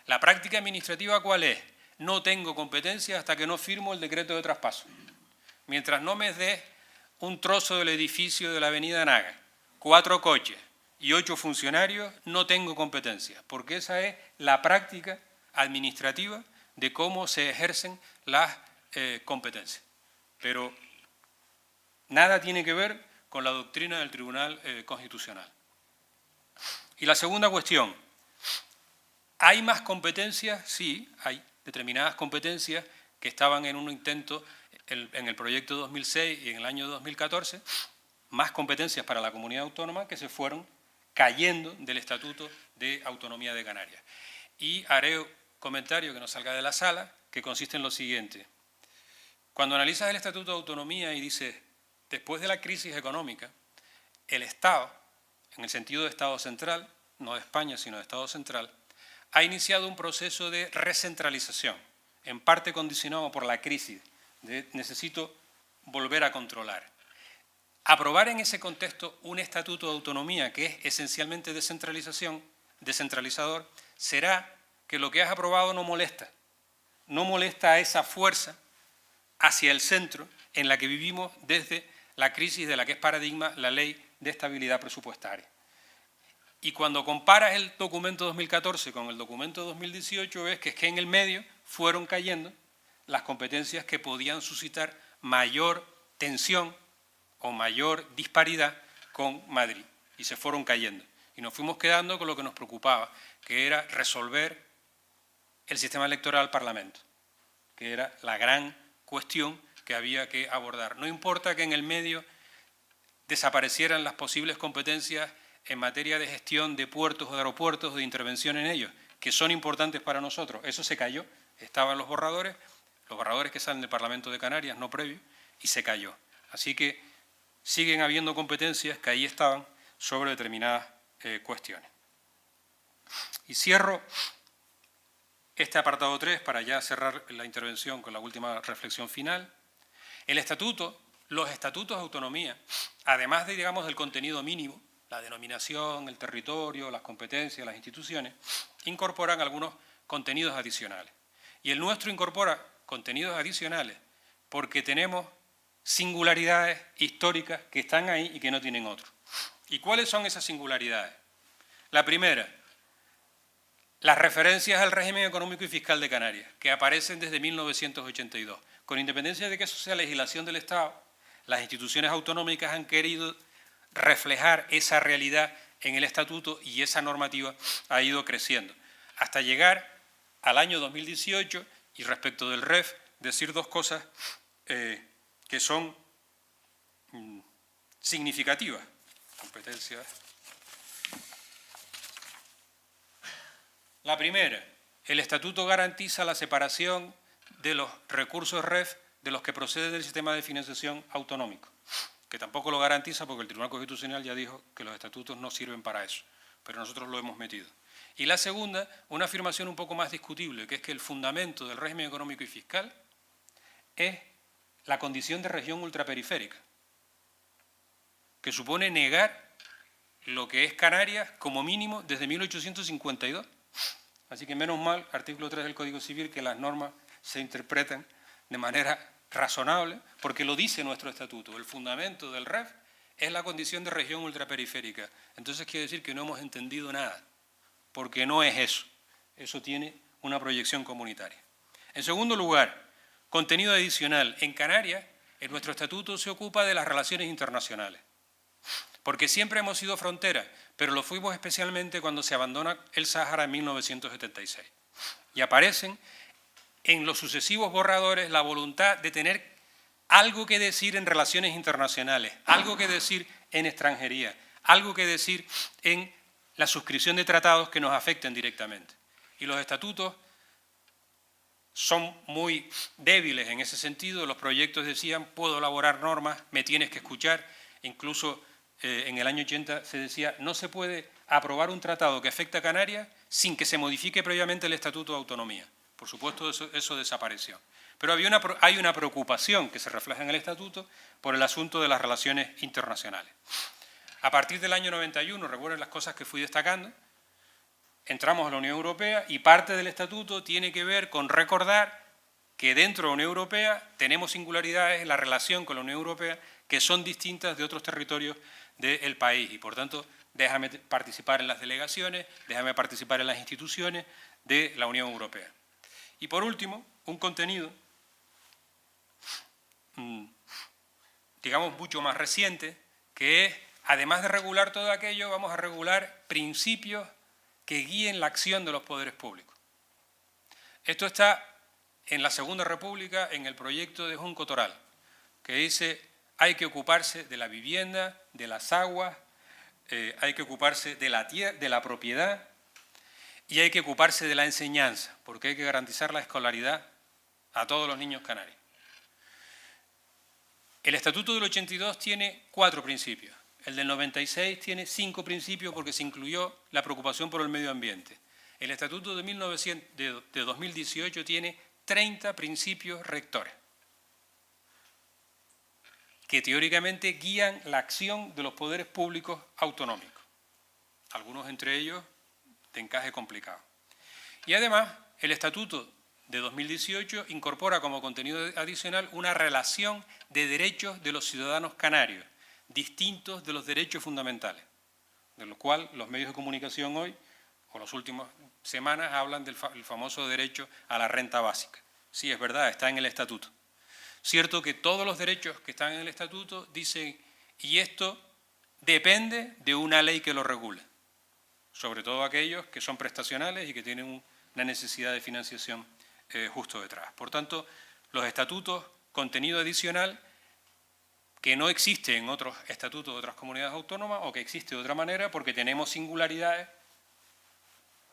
B: La práctica administrativa, ¿cuál es? No tengo competencia hasta que no firmo el decreto de traspaso. Mientras no me des un trozo del edificio de la avenida Naga 4 coches y 8 funcionarios, no tengo competencia, porque esa es la práctica administrativa de cómo se ejercen las competencias. Pero nada tiene que ver con la doctrina del Tribunal Constitucional. Y la segunda cuestión, ¿hay más competencias? Sí, hay determinadas competencias que estaban en un intento en el proyecto 2006 y en el año 2014, más competencias para la comunidad autónoma que se fueron cayendo del Estatuto de Autonomía de Canarias. Y haré un comentario que no salga de la sala, que consiste en lo siguiente. Cuando analizas el Estatuto de Autonomía y dices, después de la crisis económica, el Estado, en el sentido de Estado central, no de España, sino de Estado central, ha iniciado un proceso de recentralización, en parte condicionado por la crisis, de necesito volver a controlar. Aprobar en ese contexto un Estatuto de Autonomía que es esencialmente descentralizador, será que lo que has aprobado no molesta a esa fuerza hacia el centro en la que vivimos desde la crisis de la que es paradigma la Ley de Estabilidad Presupuestaria. Y cuando comparas el documento 2014 con el documento 2018, ves que es que en el medio fueron cayendo las competencias que podían suscitar mayor tensión o mayor disparidad con Madrid, y se fueron cayendo. Y nos fuimos quedando con lo que nos preocupaba, que era resolver el sistema electoral al Parlamento, que era la gran cuestión que había que abordar. No importa que en el medio desaparecieran las posibles competencias en materia de gestión de puertos o de aeropuertos o de intervención en ellos, que son importantes para nosotros. Eso se cayó, estaban los borradores que salen del Parlamento de Canarias, no previos, y se cayó. Así que siguen habiendo competencias que ahí estaban sobre determinadas cuestiones. Y cierro este apartado 3 para ya cerrar la intervención con la última reflexión final. El estatuto, los estatutos de autonomía, además de, digamos, del contenido mínimo, la denominación, el territorio, las competencias, las instituciones, incorporan algunos contenidos adicionales. Y el nuestro incorpora contenidos adicionales porque tenemos singularidades históricas que están ahí y que no tienen otros. ¿Y cuáles son esas singularidades? La primera, las referencias al régimen económico y fiscal de Canarias, que aparecen desde 1982. Con independencia de que eso sea legislación del Estado, las instituciones autonómicas han querido reflejar esa realidad en el Estatuto y esa normativa ha ido creciendo, hasta llegar al año 2018 y respecto del REF, decir dos cosas que son significativas. Competencias. La primera, el Estatuto garantiza la separación de los recursos REF de los que proceden del sistema de financiación autonómico, que tampoco lo garantiza porque el Tribunal Constitucional ya dijo que los estatutos no sirven para eso, pero nosotros lo hemos metido. Y la segunda, una afirmación un poco más discutible, que es que el fundamento del régimen económico y fiscal es la condición de región ultraperiférica, que supone negar lo que es Canarias como mínimo desde 1852. Así que menos mal, artículo 3 del Código Civil, que las normas se interpretan de manera razonable, porque lo dice nuestro estatuto. El fundamento del REF es la condición de región ultraperiférica. Entonces quiere decir que no hemos entendido nada, porque no es eso. Eso tiene una proyección comunitaria. En segundo lugar, contenido adicional. En Canarias, en nuestro estatuto se ocupa de las relaciones internacionales, porque siempre hemos sido frontera, pero lo fuimos especialmente cuando se abandona el Sáhara en 1976. Y aparecen en los sucesivos borradores la voluntad de tener algo que decir en relaciones internacionales, algo que decir en extranjería, algo que decir en la suscripción de tratados que nos afecten directamente. Y los estatutos son muy débiles en ese sentido. Los proyectos decían, puedo elaborar normas, me tienes que escuchar. Incluso en el año 80 se decía, no se puede aprobar un tratado que afecta a Canarias sin que se modifique previamente el Estatuto de Autonomía. Por supuesto, eso desapareció. Pero hay una preocupación que se refleja en el Estatuto por el asunto de las relaciones internacionales. A partir del año 91, recuerden las cosas que fui destacando, entramos a la Unión Europea y parte del Estatuto tiene que ver con recordar que dentro de la Unión Europea tenemos singularidades en la relación con la Unión Europea que son distintas de otros territorios del país y, por tanto, déjame participar en las delegaciones, déjame participar en las instituciones de la Unión Europea. Y, por último, un contenido, digamos, mucho más reciente, que es, además de regular todo aquello, vamos a regular principios que guíen la acción de los poderes públicos. Esto está en la Segunda República, en el proyecto de Junco Toral, que dice hay que ocuparse de la vivienda, de las aguas, hay que ocuparse de la propiedad y hay que ocuparse de la enseñanza, porque hay que garantizar la escolaridad a todos los niños canarios. El Estatuto del 82 tiene 4 principios. El del 96 tiene 5 principios porque se incluyó la preocupación por el medio ambiente. El Estatuto de 2018 tiene 30 principios rectores que teóricamente guían la acción de los poderes públicos autonómicos, algunos entre ellos de encaje complicado. Y además, el Estatuto de 2018 incorpora como contenido adicional una relación de derechos de los ciudadanos canarios, distintos de los derechos fundamentales, de lo cual los medios de comunicación hoy, o las últimas semanas, hablan del famoso derecho a la renta básica. Sí, es verdad, está en el Estatuto. Cierto que todos los derechos que están en el Estatuto dicen, y esto depende de una ley que lo regule, sobre todo aquellos que son prestacionales y que tienen una necesidad de financiación justo detrás. Por tanto, los estatutos, contenido adicional, que no existe en otros estatutos de otras comunidades autónomas o que existe de otra manera porque tenemos singularidades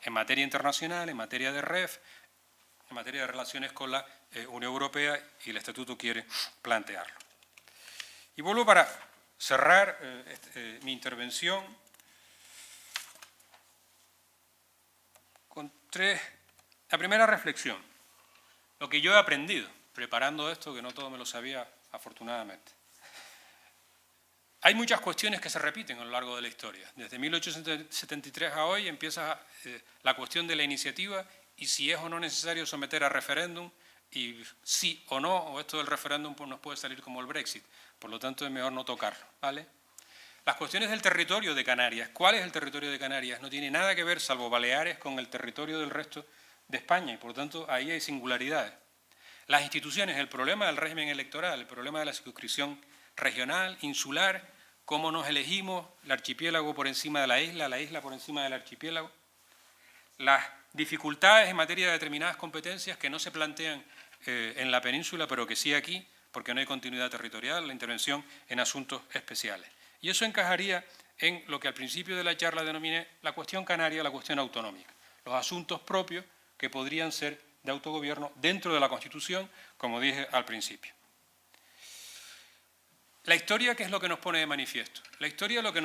B: en materia internacional, en materia de REF, en materia de relaciones con la Unión Europea, y el Estatuto quiere plantearlo. Y vuelvo para cerrar mi intervención con la primera reflexión, lo que yo he aprendido preparando esto, que no todo me lo sabía afortunadamente. Hay muchas cuestiones que se repiten a lo largo de la historia. Desde 1873 a hoy empieza la cuestión de la iniciativa y si es o no necesario someter a referéndum, y sí o no, o esto del referéndum pues nos puede salir como el Brexit. Por lo tanto, es mejor no tocarlo, ¿vale? Las cuestiones del territorio de Canarias. ¿Cuál es el territorio de Canarias? No tiene nada que ver, salvo Baleares, con el territorio del resto de España y, por lo tanto, ahí hay singularidades. Las instituciones, el problema del régimen electoral, el problema de la circunscripción regional, insular, cómo nos elegimos, el archipiélago por encima de la isla por encima del archipiélago. Las dificultades en materia de determinadas competencias que no se plantean en la península, pero que sí aquí, porque no hay continuidad territorial, la intervención en asuntos especiales. Y eso encajaría en lo que al principio de la charla denominé la cuestión canaria, la cuestión autonómica, los asuntos propios que podrían ser de autogobierno dentro de la Constitución, como dije al principio. La historia, ¿qué es lo que nos pone de manifiesto? La historia lo que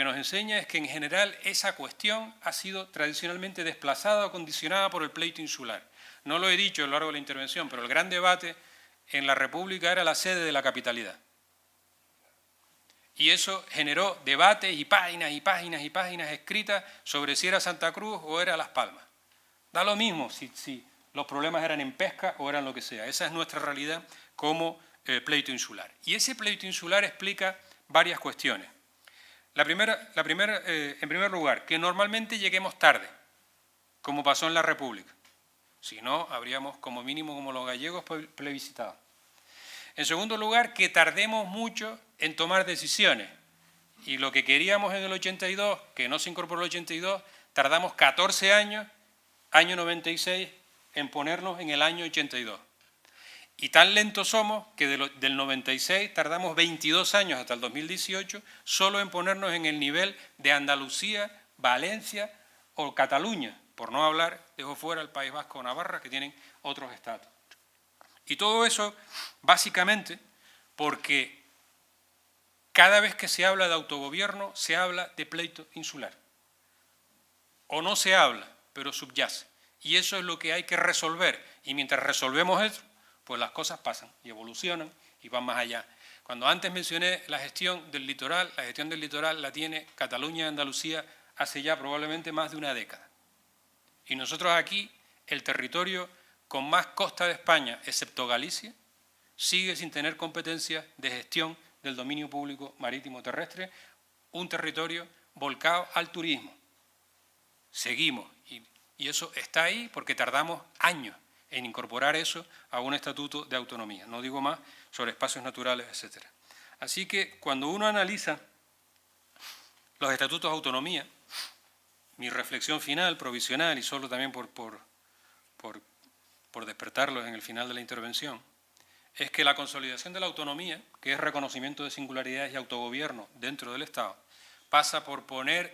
B: nos enseña es que en general esa cuestión ha sido tradicionalmente desplazada o condicionada por el pleito insular. No lo he dicho a lo largo de la intervención, pero el gran debate en la República era la sede de la capitalidad. Y eso generó debates y páginas y páginas y páginas escritas sobre si era Santa Cruz o era Las Palmas. Da lo mismo si los problemas eran en pesca o eran lo que sea. Esa es nuestra realidad como pleito insular. Y ese pleito insular explica varias cuestiones. En primer lugar, que normalmente lleguemos tarde, como pasó en la República. Si no, habríamos como mínimo, como los gallegos, plebiscitado. En segundo lugar, que tardemos mucho en tomar decisiones. Y lo que queríamos en el 82, que no se incorporó el 82, tardamos 14 años, año 96, en ponernos en el año 82. Y tan lentos somos que del 96 tardamos 22 años hasta el 2018 solo en ponernos en el nivel de Andalucía, Valencia o Cataluña, por no hablar, dejo fuera el País Vasco o Navarra, que tienen otros estatus. Y todo eso básicamente porque cada vez que se habla de autogobierno se habla de pleito insular. O no se habla, pero subyace. Y eso es lo que hay que resolver. Y mientras resolvemos eso, pues las cosas pasan y evolucionan y van más allá. Cuando antes mencioné la gestión del litoral la tiene Cataluña y Andalucía hace ya probablemente más de una década. Y nosotros aquí, el territorio con más costa de España, excepto Galicia, sigue sin tener competencias de gestión del dominio público marítimo terrestre un territorio volcado al turismo. Seguimos, y eso está ahí porque tardamos años en incorporar eso a un estatuto de autonomía. No digo más sobre espacios naturales, etc. Así que cuando uno analiza los estatutos de autonomía, mi reflexión final, provisional, y solo también por despertarlos en el final de la intervención, es que la consolidación de la autonomía, que es reconocimiento de singularidades y autogobierno dentro del Estado, pasa por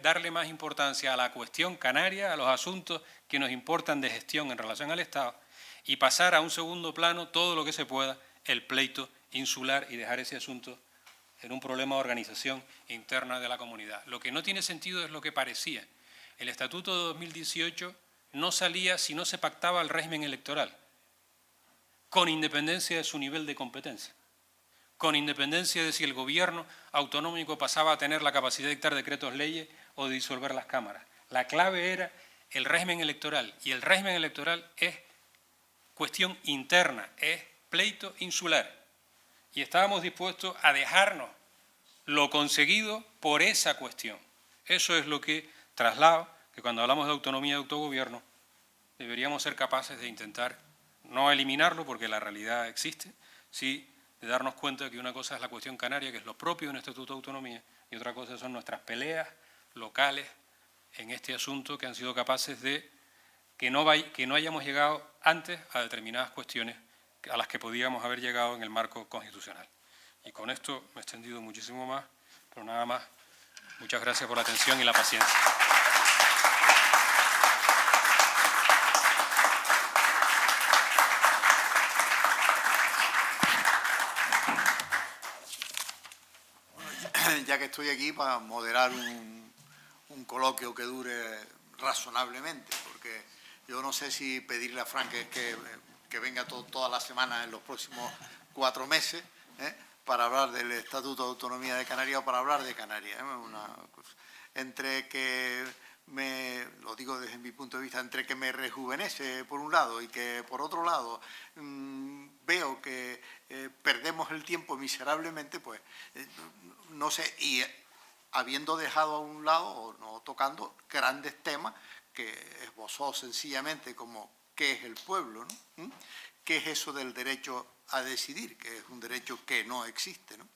B: darle más importancia a la cuestión canaria, a los asuntos que nos importan de gestión en relación al Estado, y pasar a un segundo plano todo lo que se pueda el pleito insular y dejar ese asunto en un problema de organización interna de la comunidad. Lo que no tiene sentido es lo que parecía. El Estatuto de 2018 no salía si no se pactaba el régimen electoral, con independencia de su nivel de competencia, con independencia de si el gobierno autonómico pasaba a tener la capacidad de dictar decretos leyes o de disolver las cámaras. La clave era el régimen electoral, y el régimen electoral es cuestión interna, es pleito insular. Y estábamos dispuestos a dejarnos lo conseguido por esa cuestión. Eso es lo que traslado, que cuando hablamos de autonomía y autogobierno, deberíamos ser capaces de intentar no eliminarlo, porque la realidad existe, sí de darnos cuenta que una cosa es la cuestión canaria, que es lo propio de un estatuto de autonomía, y otra cosa son nuestras peleas locales en este asunto, que han sido capaces de que no hayamos llegado antes a determinadas cuestiones a las que podíamos haber llegado en el marco constitucional. Y con esto me he extendido muchísimo más, pero nada más. Muchas gracias por la atención y la paciencia.
A: Ya que estoy aquí para moderar un coloquio que dure razonablemente, porque yo no sé si pedirle a Frank que venga todas las semanas en los próximos 4 meses, para hablar del Estatuto de Autonomía de Canarias o para hablar de Canarias. Entre que lo digo desde mi punto de vista, entre que me rejuvenece por un lado y que por otro lado veo que perdemos el tiempo miserablemente, pues no sé, y habiendo dejado a un lado o no tocando grandes temas que esbozó sencillamente como qué es el pueblo, ¿no? ¿Qué es eso del derecho a decidir? Que es un derecho que no existe, ¿no?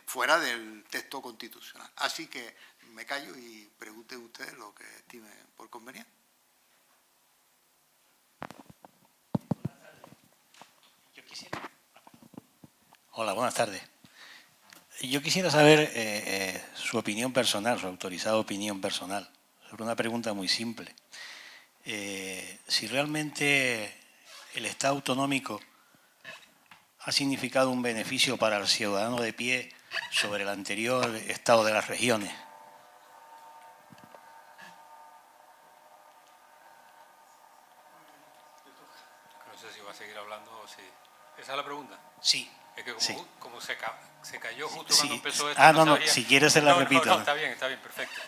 A: Fuera del texto constitucional. Así que me callo y pregunte usted lo que estime por conveniente.
C: Hola, buenas tardes. Yo quisiera saber su opinión personal, su autorizada opinión personal, sobre una pregunta muy simple. Si realmente el Estado autonómico ha significado un beneficio para el ciudadano de pie sobre el anterior Estado de las regiones.
B: No sé si va a seguir hablando o si... ¿Esa es la pregunta?
C: Sí.
B: Es que
C: sí.
B: como se cayó justo
C: sí.
B: cuando empezó esto...
C: Ah, no, si quieres se la repito.
B: No, está bien, perfecto.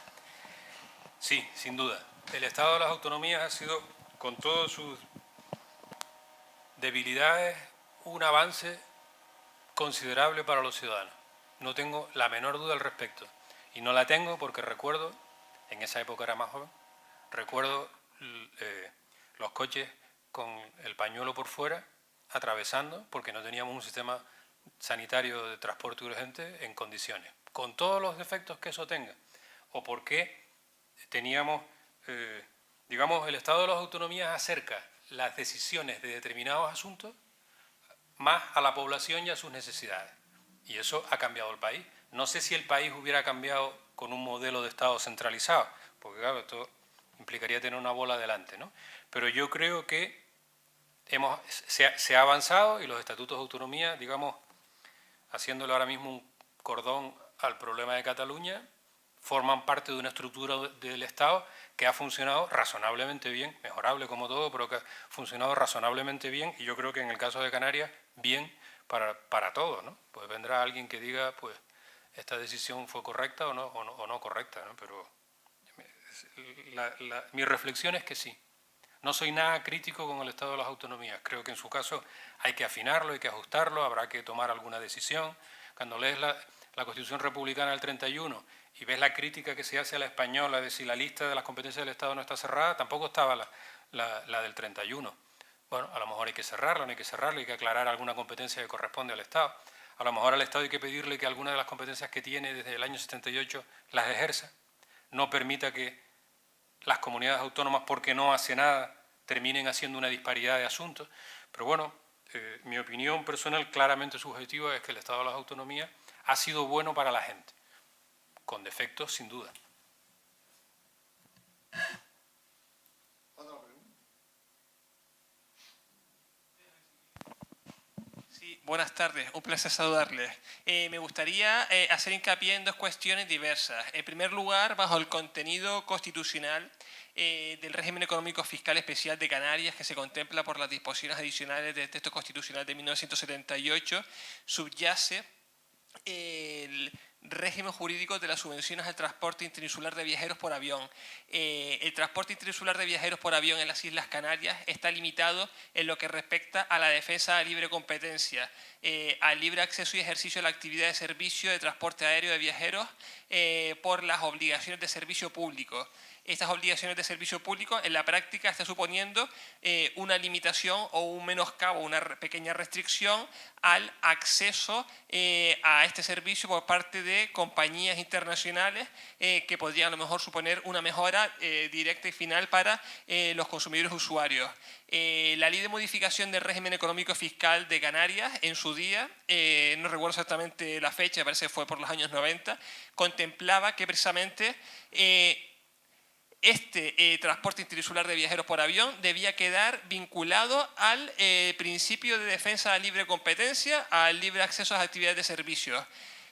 B: Sí, sin duda. El Estado de las Autonomías ha sido, con todas sus debilidades, un avance considerable para los ciudadanos. No tengo la menor duda al respecto. Y no la tengo porque recuerdo, en esa época era más joven, recuerdo los coches con el pañuelo por fuera, atravesando, porque no teníamos un sistema sanitario de transporte urgente en condiciones, con todos los defectos que eso tenga, o porque teníamos, digamos, el Estado de las Autonomías acerca las decisiones de determinados asuntos más a la población y a sus necesidades. Y eso ha cambiado el país. No sé si el país hubiera cambiado con un modelo de Estado centralizado, porque claro, esto implicaría tener una bola delante, ¿no? Pero yo creo que se ha avanzado y los estatutos de autonomía, digamos, haciéndole ahora mismo un cordón al problema de Cataluña, forman parte de una estructura del Estado que ha funcionado razonablemente bien, mejorable como todo, pero que ha funcionado razonablemente bien, y yo creo que en el caso de Canarias, bien para todos, ¿no? Pues vendrá alguien que diga, pues, esta decisión fue correcta o no correcta, ¿no? Pero mi reflexión es que sí. No soy nada crítico con el Estado de las Autonomías. Creo que en su caso hay que afinarlo, hay que ajustarlo, habrá que tomar alguna decisión. Cuando lees la Constitución Republicana del 31 y ves la crítica que se hace a la española de si la lista de las competencias del Estado no está cerrada, tampoco estaba la del 31. Bueno, a lo mejor hay que cerrarla, no hay que cerrarla, hay que aclarar alguna competencia que corresponde al Estado. A lo mejor al Estado hay que pedirle que alguna de las competencias que tiene desde el año 78 las ejerza. No permita que las comunidades autónomas, porque no hace nada, terminen haciendo una disparidad de asuntos. Pero bueno, mi opinión personal claramente subjetiva es que el Estado de las Autonomías ha sido bueno para la gente, con defectos sin duda.
D: Sí, buenas tardes, un placer saludarles. Me gustaría hacer hincapié en dos cuestiones diversas. En primer lugar, bajo el contenido constitucional del régimen económico fiscal especial de Canarias, que se contempla por las disposiciones adicionales del texto constitucional de 1978, subyace el régimen jurídico de las subvenciones al transporte interinsular de viajeros por avión. El transporte interinsular de viajeros por avión en las Islas Canarias está limitado en lo que respecta a la defensa de libre competencia, al libre acceso y ejercicio de la actividad de servicio de transporte aéreo de viajeros por las obligaciones de servicio público. Estas obligaciones de servicio público en la práctica está suponiendo una limitación o un menoscabo, una pequeña restricción al acceso a este servicio por parte de compañías internacionales que podrían a lo mejor suponer una mejora directa y final para los consumidores usuarios. La ley de modificación del régimen económico fiscal de Canarias en su día, no recuerdo exactamente la fecha, parece que fue por los años 90, contemplaba que precisamente este transporte interinsular de viajeros por avión debía quedar vinculado al principio de defensa de libre competencia, al libre acceso a las actividades de servicios.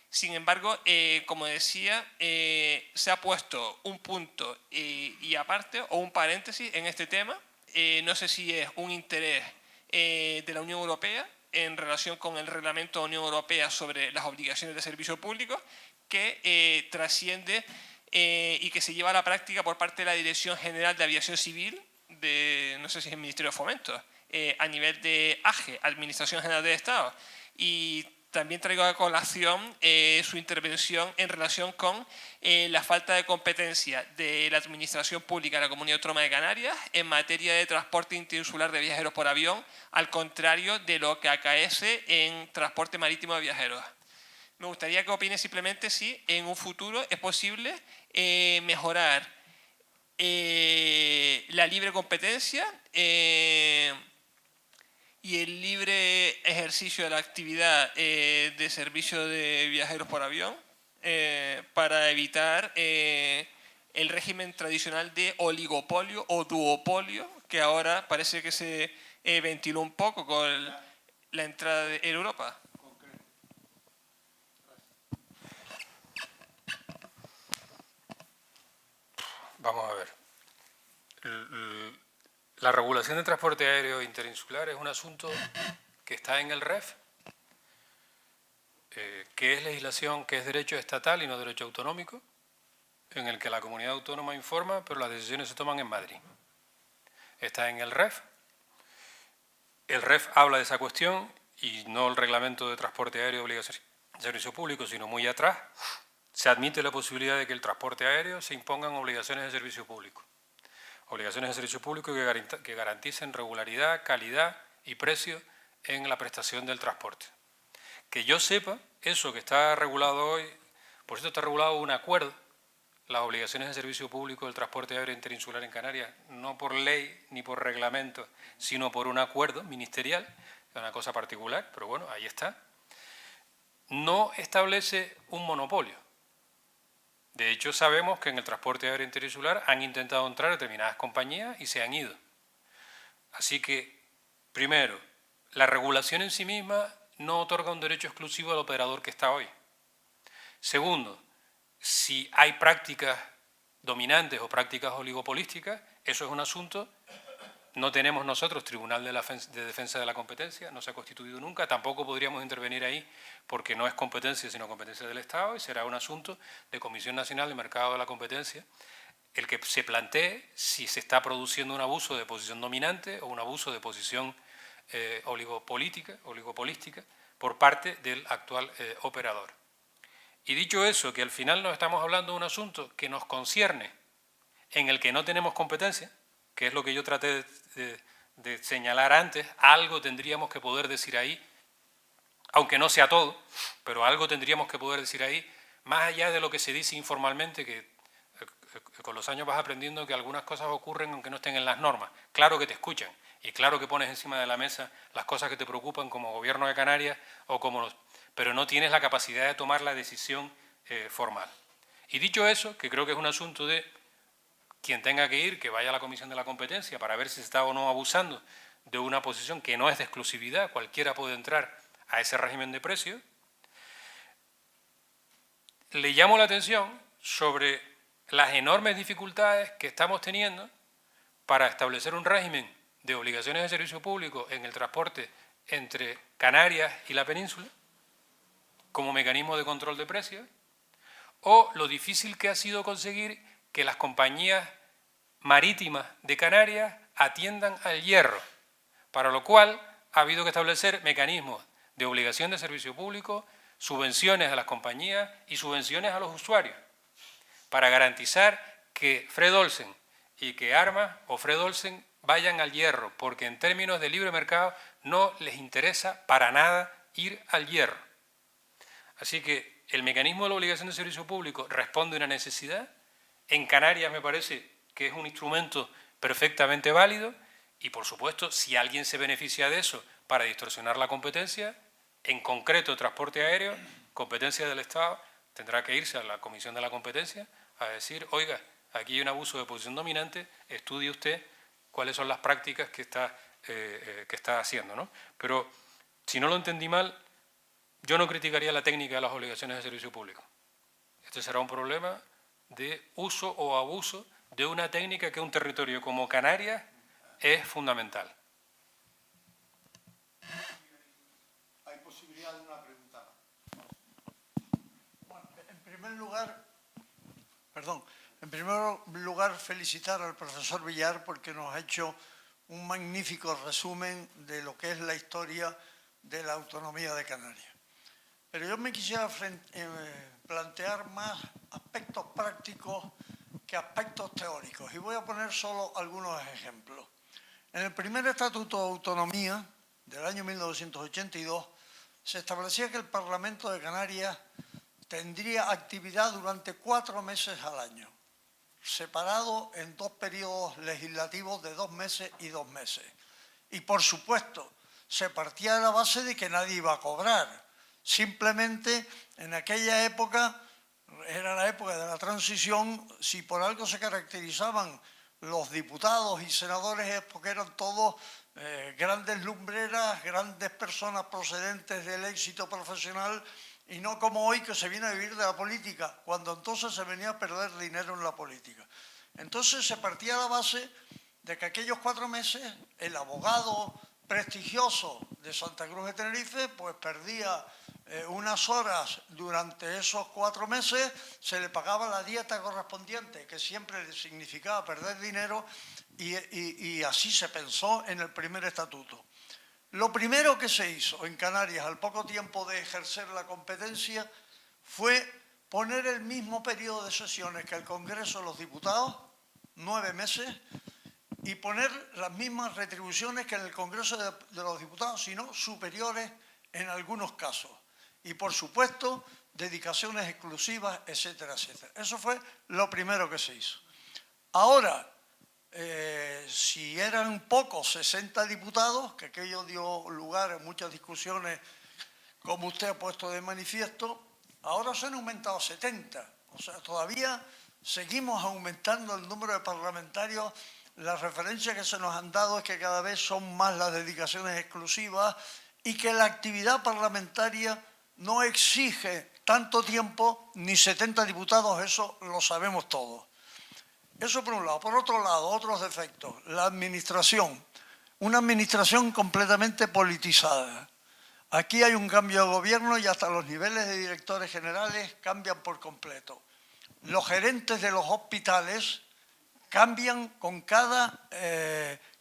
D: Sin embargo, como decía, se ha puesto un punto y aparte, o un paréntesis en este tema. No sé si es un interés de la Unión Europea en relación con el reglamento de la Unión Europea sobre las obligaciones de servicio público, que trasciende y que se lleva a la práctica por parte de la Dirección General de Aviación Civil, no sé si es el Ministerio de Fomento, a nivel de AGE, Administración General del Estado. Y también traigo a colación su intervención en relación con la falta de competencia de la Administración Pública de la Comunidad Autónoma de Canarias en materia de transporte interinsular de viajeros por avión, al contrario de lo que acaece en transporte marítimo de viajeros. Me gustaría que opine simplemente si en un futuro es posible mejorar la libre competencia y el libre ejercicio de la actividad de servicio de viajeros por avión para evitar el régimen tradicional de oligopolio o duopolio que ahora parece que se ventiló un poco con la entrada en Europa.
B: Vamos a ver. La regulación del transporte aéreo interinsular es un asunto que está en el REF, que es legislación, que es derecho estatal y no derecho autonómico, en el que la comunidad autónoma informa, pero las decisiones se toman en Madrid. Está en el REF. El REF habla de esa cuestión y no el reglamento de transporte aéreo de obligación de servicio público, sino muy atrás. Se admite la posibilidad de que el transporte aéreo se impongan obligaciones de servicio público. Obligaciones de servicio público que garanticen regularidad, calidad y precio en la prestación del transporte. Que yo sepa, eso que está regulado hoy, por cierto está regulado un acuerdo, las obligaciones de servicio público del transporte aéreo interinsular en Canarias, no por ley ni por reglamento, sino por un acuerdo ministerial, es una cosa particular, pero bueno, ahí está. No establece un monopolio. De hecho, sabemos que en el transporte aéreo interinsular han intentado entrar determinadas compañías y se han ido. Así que, primero, la regulación en sí misma no otorga un derecho exclusivo al operador que está hoy. Segundo, si hay prácticas dominantes o prácticas oligopolísticas, eso es un asunto. No tenemos nosotros Tribunal de Defensa de la Competencia, no se ha constituido nunca, tampoco podríamos intervenir ahí porque no es competencia sino competencia del Estado y será un asunto de Comisión Nacional de Mercado de la Competencia el que se plantee si se está produciendo un abuso de posición dominante o un abuso de posición oligopolística por parte del actual operador. Y dicho eso, que al final nos estamos hablando de un asunto que nos concierne, en el que no tenemos competencia, que es lo que yo traté de señalar antes, algo tendríamos que poder decir ahí, aunque no sea todo, pero algo tendríamos que poder decir ahí, más allá de lo que se dice informalmente, que con los años vas aprendiendo que algunas cosas ocurren aunque no estén en las normas. Claro que te escuchan y claro que pones encima de la mesa las cosas que te preocupan como gobierno de Canarias, pero no tienes la capacidad de tomar la decisión formal. Y dicho eso, que creo que es un asunto de quien tenga que ir, que vaya a la Comisión de la Competencia para ver si se está o no abusando de una posición que no es de exclusividad, cualquiera puede entrar a ese régimen de precios. Le llamo la atención sobre las enormes dificultades que estamos teniendo para establecer un régimen de obligaciones de servicio público en el transporte entre Canarias y la península como mecanismo de control de precios, o lo difícil que ha sido conseguir que las compañías marítimas de Canarias atiendan al hierro, para lo cual ha habido que establecer mecanismos de obligación de servicio público, subvenciones a las compañías y subvenciones a los usuarios, para garantizar que Fred Olsen y que Armas o Fred Olsen vayan al hierro, porque en términos de libre mercado no les interesa para nada ir al hierro. Así que el mecanismo de la obligación de servicio público responde a una necesidad. En Canarias me parece que es un instrumento perfectamente válido y, por supuesto, si alguien se beneficia de eso para distorsionar la competencia, en concreto transporte aéreo, competencia del Estado, tendrá que irse a la Comisión de la Competencia a decir, oiga, aquí hay un abuso de posición dominante, estudie usted cuáles son las prácticas que está haciendo, ¿no? Pero, si no lo entendí mal, yo no criticaría la técnica de las obligaciones de servicio público. Este será un problema de uso o abuso de una técnica que en un territorio como Canarias es fundamental.
A: ¿Hay posibilidad de una pregunta?
E: Bueno, en primer lugar, felicitar al profesor Villar porque nos ha hecho un magnífico resumen de lo que es la historia de la autonomía de Canarias. Pero yo me quisiera plantear más aspectos prácticos que aspectos teóricos. Y voy a poner solo algunos ejemplos. En el primer Estatuto de Autonomía del año 1982 se establecía que el Parlamento de Canarias tendría actividad durante 4 meses al año, separado en 2 periodos legislativos de 2 meses y 2 meses. Y por supuesto, se partía de la base de que nadie iba a cobrar. Simplemente, en aquella época, era la época de la transición, si por algo se caracterizaban los diputados y senadores es porque eran todos grandes lumbreras, grandes personas procedentes del éxito profesional y no como hoy que se viene a vivir de la política, cuando entonces se venía a perder dinero en la política. Entonces se partía de la base de que aquellos 4 meses el abogado prestigioso de Santa Cruz de Tenerife pues perdía unas horas durante esos 4 meses, se le pagaba la dieta correspondiente, que siempre le significaba perder dinero, y así se pensó en el primer estatuto. Lo primero que se hizo en Canarias al poco tiempo de ejercer la competencia fue poner el mismo periodo de sesiones que el Congreso de los Diputados, 9 meses, y poner las mismas retribuciones que en el Congreso de los Diputados, sino superiores en algunos casos. Y, por supuesto, dedicaciones exclusivas, etcétera, etcétera. Eso fue lo primero que se hizo. Ahora, si eran pocos, 60 diputados, que aquello dio lugar a muchas discusiones, como usted ha puesto de manifiesto, ahora se han aumentado a 70. O sea, todavía seguimos aumentando el número de parlamentarios. La referencia que se nos han dado es que cada vez son más las dedicaciones exclusivas y que la actividad parlamentaria no exige tanto tiempo ni 70 diputados, eso lo sabemos todos. Eso por un lado. Por otro lado, otros defectos. La administración. Una administración completamente politizada. Aquí hay un cambio de gobierno y hasta los niveles de directores generales cambian por completo. Los gerentes de los hospitales cambian con cada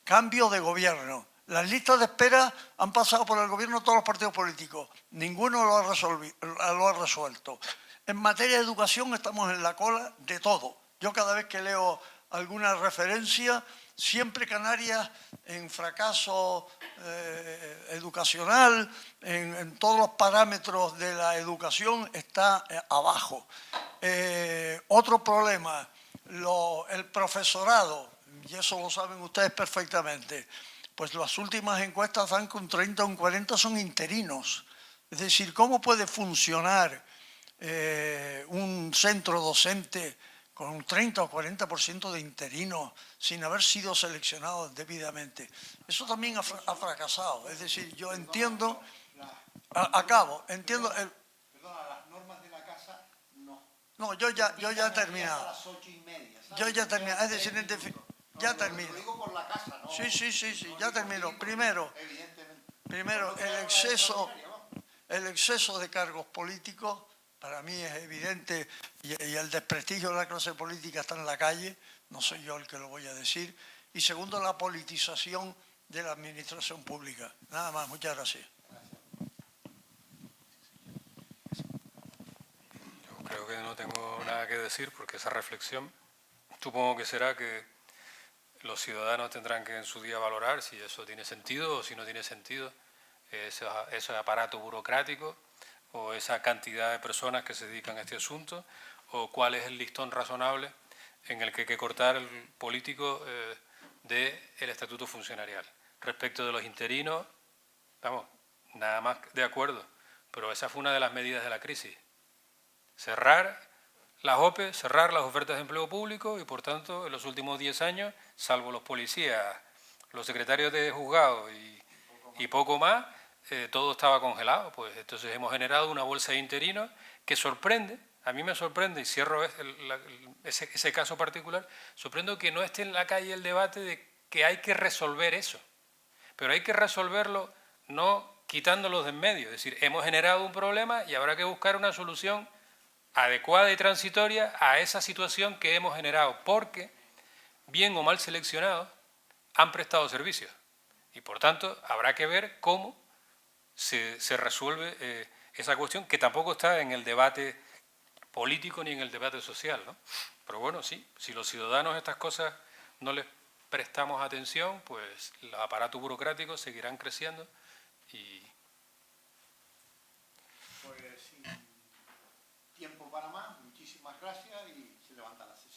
E: cambio de gobierno. Las listas de espera han pasado por el gobierno todos los partidos políticos. Ninguno lo ha resuelto. En materia de educación estamos en la cola de todo. Yo cada vez que leo alguna referencia, siempre Canarias en fracaso educacional, en todos los parámetros de la educación está abajo. Otro problema, el profesorado, y eso lo saben ustedes perfectamente, pues las últimas encuestas dan que un 30 o un 40 son interinos. Es decir, ¿cómo puede funcionar un centro docente con un 30 o 40% de interinos sin haber sido seleccionados debidamente? Eso también ha fracasado. Es decir, yo entiendo, entiendo...
A: Perdona, las normas de la casa no.
E: No, yo ya he terminado.
A: A las 8:30, ¿sabes?
E: Yo ya he terminado. Es decir, ya termino.
A: Lo digo por la casa, ¿no?
E: Sí, ya termino. Primero, el exceso de cargos políticos, para mí es evidente, y el desprestigio de la clase política está en la calle, no soy yo el que lo voy a decir. Y segundo, la politización de la administración pública. Nada más, muchas gracias.
B: Yo creo que no tengo nada que decir porque esa reflexión supongo que será que los ciudadanos tendrán que en su día valorar si eso tiene sentido o si no tiene sentido, ese aparato burocrático o esa cantidad de personas que se dedican a este asunto, o cuál es el listón razonable en el que hay que cortar el político del estatuto funcionarial. Respecto de los interinos, vamos, nada más de acuerdo, pero esa fue una de las medidas de la crisis. Cerrar las OPE, cerrar las ofertas de empleo público y, por tanto, en los últimos 10 años, salvo los policías, los secretarios de juzgado y poco más, todo estaba congelado. Pues entonces hemos generado una bolsa de interinos que sorprende, a mí me sorprende, y cierro ese caso particular, sorprendo que no esté en la calle el debate de que hay que resolver eso, pero hay que resolverlo no quitándolos de en medio, es decir, hemos generado un problema y habrá que buscar una solución adecuada y transitoria a esa situación que hemos generado, porque, bien o mal seleccionados, han prestado servicios. Y, por tanto, habrá que ver cómo se resuelve esa cuestión, que tampoco está en el debate político ni en el debate social, ¿no? Pero bueno, sí, si los ciudadanos estas cosas no les prestamos atención, pues los aparatos burocráticos seguirán creciendo y...
A: Pues sin tiempo para más, muchísimas gracias y se levanta la sesión.